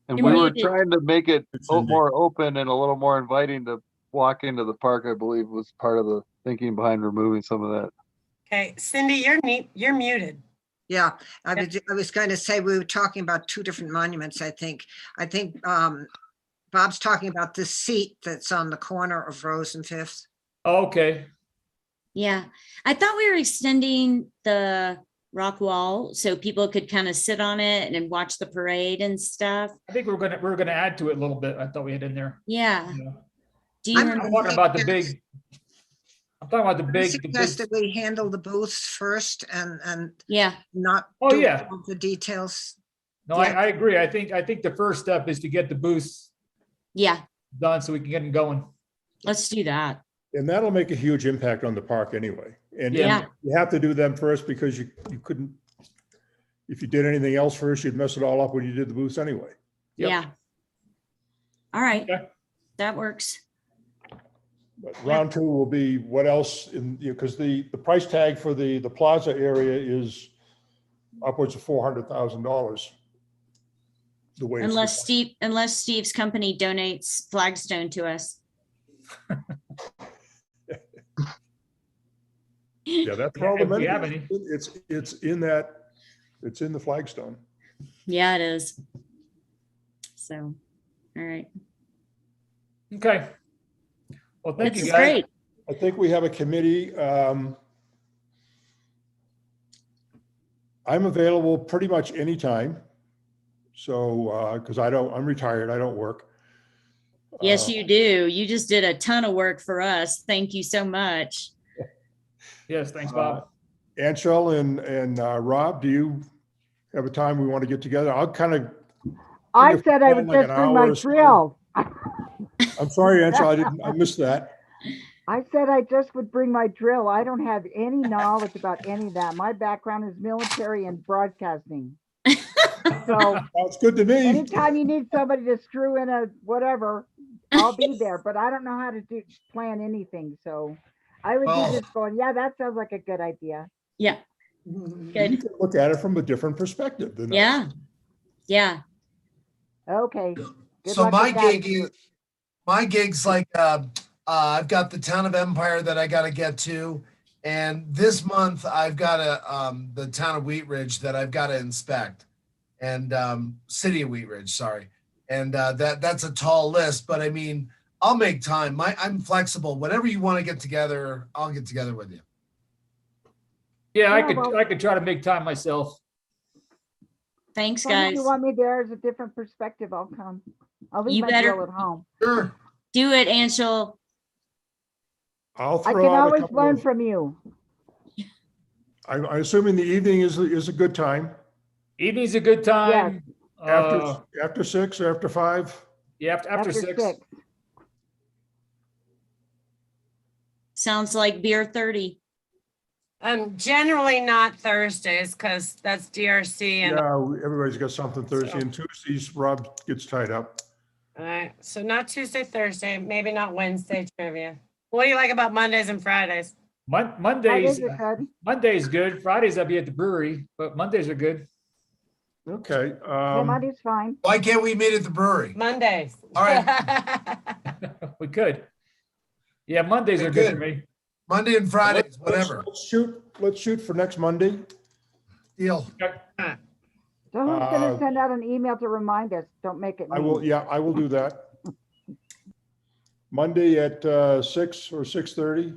S13: And
S5: You
S13: we
S5: mean
S13: were
S5: it-
S13: trying to make it more open and a little more inviting to walk into the park, I believe, was part of the thinking behind removing some of that.
S4: Okay, Cindy, you're muted.
S9: Yeah, I was going to say, we were talking about two different monuments, I think. I think Bob's talking about the seat that's on the corner of Rose and Fifth.
S7: Okay.
S5: Yeah, I thought we were extending the rock wall so people could kind of sit on it and watch the parade and stuff.
S7: I think we're gonna add to it a little bit. I thought we had in there.
S5: Yeah.
S7: Yeah.
S5: Do you
S7: I'm
S5: remember?
S7: talking about the big. I'm talking about the
S9: I
S7: big.
S9: suggest that we handle the booths first and
S5: Yeah.
S9: not
S7: Oh,
S9: do
S7: yeah.
S9: all the details.
S7: No, I agree. I think the first step is to get the booths
S5: Yeah,
S7: done so we can get them going.
S5: let's do that.
S11: And that'll make a huge impact on the park anyway. And
S5: Yeah.
S11: you have to do them first because you couldn't, if you did anything else first, you'd mess it all up when you did the booths anyway.
S7: Yep.
S5: Yeah. All right.
S7: Okay.
S5: That works.
S11: But round two will be what else in, because the price tag for the plaza area is upwards of $400,000. The way. it's-
S5: Unless Steve's company donates Flagstone to us.
S11: Yeah, that's all the
S7: If we
S11: money.
S7: have any.
S11: It's in that, it's in the flagstone.
S5: Yeah, it is. So, all right.
S7: Okay. Well, thank
S5: This
S7: you
S5: is
S7: guys.
S5: great.
S11: I think we have a committee. I'm available pretty much anytime. So, because I'm retired, I don't work.
S5: Yes, you do. You just did a ton of work for us. Thank you so much.
S7: Yes, thanks, Bob.
S11: Anshel and Rob, do you have a time we want to get together? I'll kind of.
S10: I said I would
S11: like
S10: just
S11: an
S10: bring
S11: hour
S10: my
S11: or so.
S10: drill.
S11: I'm sorry, Anshel, I missed that.
S10: I said I just would bring my drill. I don't have any knowledge about any of that. My background is military and broadcasting. So
S11: Sounds good to me.
S10: anytime you need somebody to screw in a whatever, I'll be there. But I don't know how to plan anything. So I would
S2: Oh.
S10: be just going, yeah, that sounds like a good idea.
S5: Yeah.
S11: You
S5: Good.
S11: can look at it from a different perspective than us.
S5: Yeah. Yeah.
S10: Okay. Good
S2: So
S10: luck
S2: my
S10: with that.
S2: gig's like I've got the town of Empire that I got to get to, and this month I've got the town of Wheat Ridge that I've got to inspect, and city of Wheat Ridge, sorry, and that's a tall list, but I mean I'll make time. I'm flexible. Whenever you want to get together, I'll get together with you.
S7: Yeah,
S10: Yeah, well-
S7: I could try to make time myself.
S5: Thanks,
S10: As long as
S5: guys.
S10: you want me there as a different perspective, I'll come. I'll leave
S5: You
S10: my
S5: better-
S10: drill at home.
S2: Sure.
S5: Do it, Anshel.
S11: I'll
S10: I
S11: throw
S10: can
S11: out a
S10: always
S11: couple
S10: learn
S11: of,
S10: from you.
S11: I'm assuming the evening is a good time.
S7: Evening's a good time.
S11: After 6, after 5.
S7: Yeah, after 6.
S5: Sounds like beer 30.
S4: Generally not Thursdays because that's DRC and
S11: Yeah, everybody's got something Thursday and Tuesdays. Rob gets tied up.
S4: all right. So not Tuesday, Thursday, maybe not Wednesday trivia. What do you like about Mondays and Fridays?
S7: Mondays,
S10: Fridays are good.
S7: Monday's good. Fridays I'll be at the brewery, but Mondays are good.
S11: Okay.
S10: Yeah, Monday's fine.
S2: Why can't we meet at the brewery?
S4: Mondays.
S2: All right.
S7: We could. Yeah, Mondays are good for me.
S2: Monday and Fridays, whatever.
S11: Let's shoot for next Monday.
S2: Deal.
S10: So who's gonna
S11: Uh,
S10: send out an email to remind us? Don't make it
S11: I will,
S10: me.
S11: yeah, I will do that. Monday at 6 or 6:30.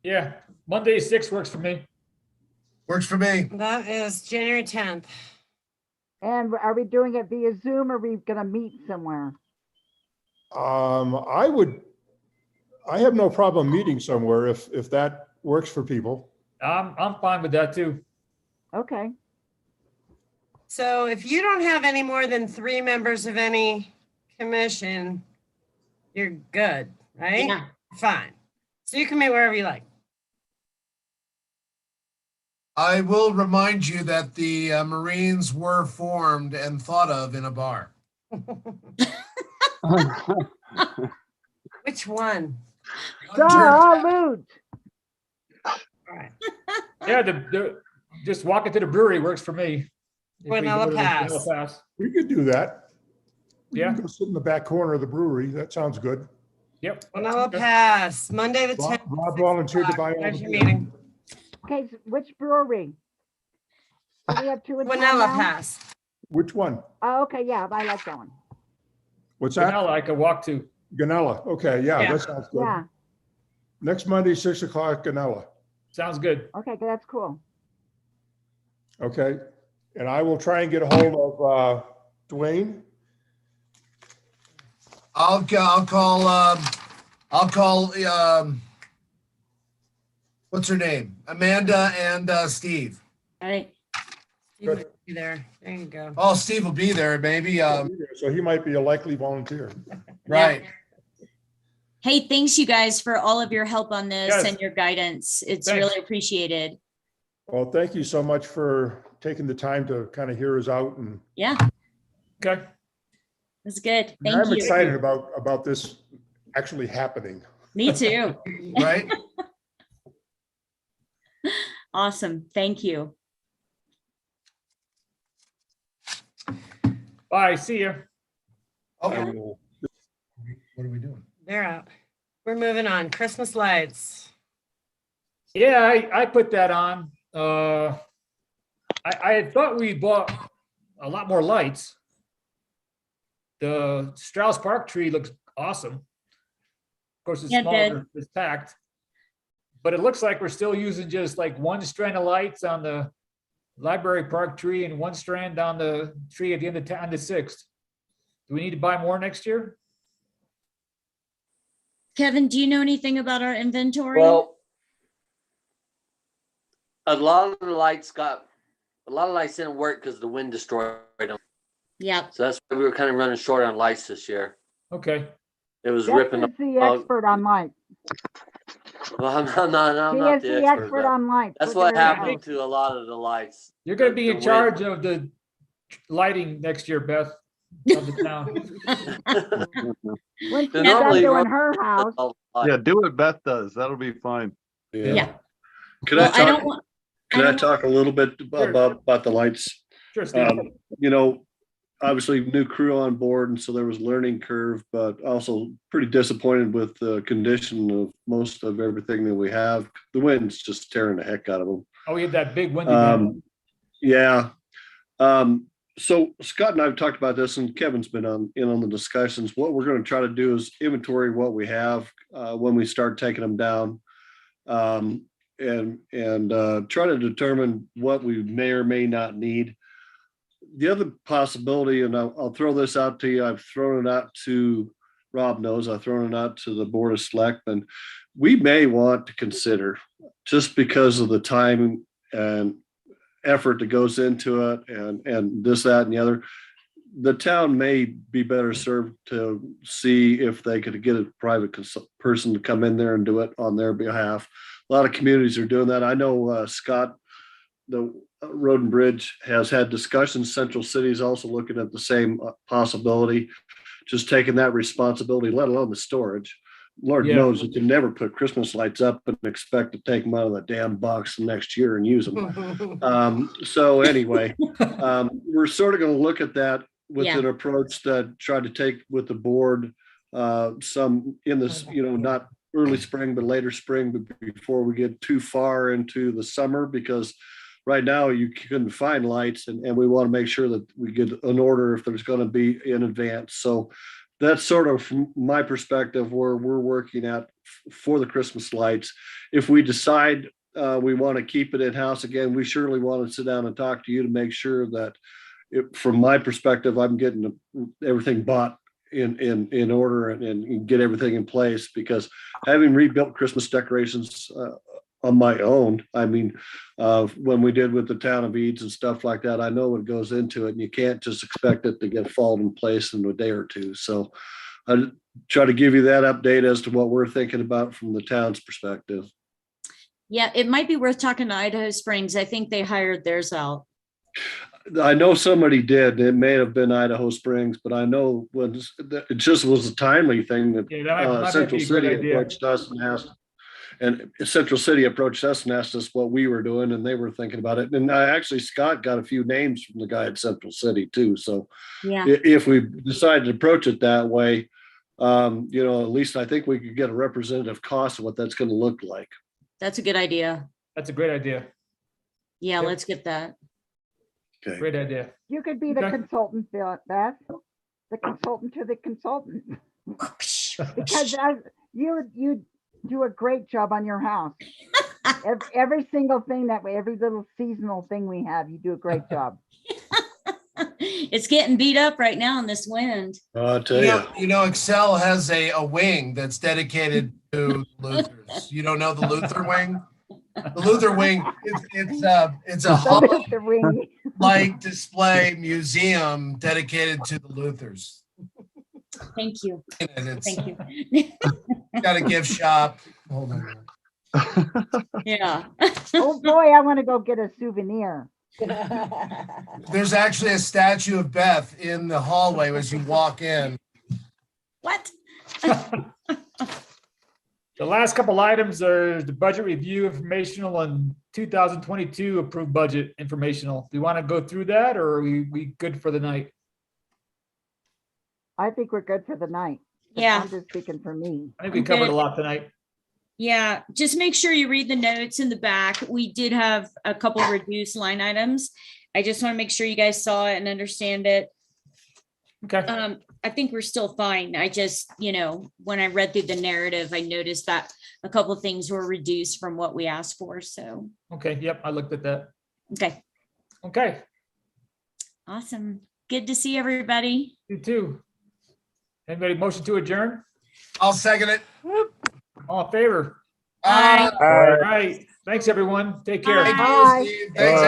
S7: Yeah, Monday 6 works for me.
S2: Works for me.
S4: That is January 10th.
S10: And are we doing it via Zoom or are we gonna meet somewhere?
S11: I have no problem meeting somewhere if that works for people.
S7: I'm fine with that too.
S10: Okay.
S4: So if you don't have any more than 3 members of any commission, you're good, right?
S5: Yeah.
S4: Fine. So you can meet wherever you like.
S2: I will remind you that the Marines were formed and thought of in a bar.
S4: Which one?
S10: Salute.
S4: All right.
S7: Yeah, just walking to the brewery works for me. If we
S4: Guanella
S7: go to the
S4: Pass.
S7: Guanella Pass.
S11: We could do that. We
S7: Yeah.
S11: can go sit in the back corner of the brewery. That sounds good.
S7: Yep.
S4: Manila Pass, Monday the
S11: Rob
S4: 10th.
S11: Rob volunteered to buy all
S4: Where's
S11: the
S4: your
S11: beer.
S4: meeting?
S10: Okay, so which brewery? Do we have two in town
S4: Manila
S10: now?
S4: Pass.
S11: Which one?
S10: Oh, okay, yeah, I like that one.
S11: What's that?
S7: Ganella, I could walk to.
S11: Ganella. Okay, yeah,
S4: Yeah.
S11: that sounds good.
S10: Yeah,
S11: Next Monday, 6 o'clock, Ganella.
S7: Sounds good.
S10: okay, that's cool.
S11: Okay. And I will try and get a hold of Dwayne.
S2: I'll call what's her name? Amanda and Steve.
S5: All right.
S4: You might be there. There you go.
S2: Oh, Steve will be there, maybe.
S11: So he might be a likely volunteer.
S2: Right.
S5: Hey, thanks you guys for all of your help on this
S7: Yes.
S5: and your guidance. It's
S7: Thanks.
S5: really appreciated.
S11: Well, thank you so much for taking the time to kind of hear us out, and
S5: Yeah,
S7: Okay.
S5: that's good.
S11: and
S5: Thank
S11: I'm
S5: you.
S11: excited about this actually happening.
S5: Me too.
S2: Right.
S5: Awesome. Thank you.
S7: Bye. See you.
S2: Oh,
S11: I will-
S2: what are we doing?
S4: They're out. We're moving on. Christmas lights.
S7: Yeah, I put that on. I had thought we bought a lot more lights. The Strauss Park tree looks awesome. Of course, it's
S5: Yeah, it did.
S7: smaller, it's packed. But it looks like we're still using just like one strand of lights on the Library Park tree and one strand on the tree at the end of town, the 6th. Do we need to buy more next year?
S5: Kevin, do you know anything about our inventory?
S6: Well, a lot of lights didn't work because the wind destroyed them.
S5: Yeah.
S6: So that's why we were kind of running short on lights this year.
S7: Okay.
S6: It was
S10: Jeff
S6: ripping.
S10: is the
S6: up-
S10: expert on lights.
S6: Well, I'm
S10: He
S6: not
S10: is
S6: the
S10: the
S6: expert.
S10: expert
S6: but
S10: on lights.
S6: That's
S10: Look
S6: what
S10: at her
S6: happened
S10: house.
S6: to a lot of the lights.
S7: You're gonna be
S6: The
S7: in
S6: wind.
S7: charge of the lighting next year, Beth, of the town.
S10: When she's
S6: They're
S10: done
S6: normally
S10: doing
S6: run-
S10: her house,
S13: Yeah, do what Beth does. That'll be fine.
S5: Yeah.
S12: Could
S5: Well,
S12: I
S5: I don't
S12: talk,
S5: want,
S12: could I
S5: don't-
S12: talk a little bit
S7: Sure.
S12: about the lights?
S7: Sure, Steve.
S12: You know, obviously new crew on board, and so there was learning curve, but also pretty disappointed with the condition of most of everything that we have. The wind's just tearing the heck out of them.
S7: Oh, we had that big windy day.
S12: Yeah. So Scott and I have talked about this, and Kevin's been in on the discussions. What we're going to try to do is inventory what we have when we start taking them down, and try to determine what we may or may not need. The other possibility, and I'll throw this out to you, I've thrown it out to Rob knows, I've thrown it out to the Board of Selectmen. We may want to consider, just because of the time and effort that goes into it and this, that, and the other, the town may be better served to see if they could get a private person to come in there and do it on their behalf. A lot of communities are doing that. I know Scott, the Road and Bridge, has had discussions. Central City is also looking at the same possibility, just taking that responsibility, let alone the storage. Lord
S7: Yeah.
S12: knows you can never put Christmas lights up and expect to take them out of the damn box the next year and use them. So anyway, we're sort of going to look at that with
S5: Yeah.
S12: an approach that tried to take with the board some in this, not early spring, but later spring, but before we get too far into the summer, because right now you couldn't find lights, and we want to make sure that we get an order if there's going to be in advance. So that's sort of from my perspective where we're working at for the Christmas lights. If we decide we want to keep it in-house, again, we surely want to sit down and talk to you to make sure that from my perspective, I'm getting everything bought in order and get everything in place, because having rebuilt Christmas decorations on my own, I mean, when we did with the town of Eads and stuff like that, I know what goes into it, and you can't just expect it to get fall in place in a day or two. So I try to give you that update as to what we're thinking about from the town's perspective.
S5: yeah, it might be worth talking to Idaho Springs. I think they hired theirs out.
S12: I know somebody did. It may have been Idaho Springs, but I know when it just was a timely thing that
S7: Yeah, that might
S12: Central
S7: be a good
S12: City
S7: idea.
S12: approached us and asked, and Central City approached us and asked us what we were doing, and they were thinking about it. And actually, Scott got a few names from the guy at Central City too. So
S5: Yeah.
S12: if we decided to approach it that way, at least I think we could get a representative cost of what that's going to look like.
S5: That's a good idea.
S7: That's a great idea.
S5: Yeah,
S7: Yep.
S5: let's get that.
S12: Okay.
S7: Great idea.
S10: You could be the
S7: Okay.
S10: consultant, Beth, the consultant to the consultant. Because you do a great job on your house. Every single thing that way, every little seasonal thing we have, you do a great job.
S5: It's getting beat up right now in this wind.
S12: I'll tell you.
S2: You know, Excel has a wing that's dedicated to Luthers. You don't know the Luther wing? The Luther wing, it's a
S10: The ring.
S2: light display museum dedicated to the Luthers.
S5: Thank you.
S2: And it's
S5: Thank you.
S2: got a gift shop. Hold on.
S5: Yeah.
S10: Oh boy, I want to go get a souvenir.
S2: There's actually a statue of Beth in the hallway as you walk in.
S5: What?
S7: The last couple items are the budget review informational and 2022 approved budget informational. Do you want to go through that or are we good for the night?
S10: I think we're good for the night.
S5: Yeah.
S10: I'm just speaking for me.
S7: I think we
S5: I'm
S7: covered
S5: good.
S7: a lot tonight.
S5: Yeah, just make sure you read the notes in the back. We did have a couple reduced line items. I just want to make sure you guys saw it and understand it.
S7: Okay.
S5: I think we're still fine. I just, when I read through the narrative, I noticed that a couple of things were reduced from what we asked for. So,
S7: Okay. Yep. I looked at that.
S5: okay,
S7: Okay.
S5: awesome. Good to see everybody.
S7: You too. Anybody motion to adjourn?
S2: I'll second it.
S7: All in favor?
S5: Bye.
S7: All right. Thanks, everyone. Take care.
S2: Thank
S10: Bye.
S2: you, Steve. Thanks,
S14: Bye.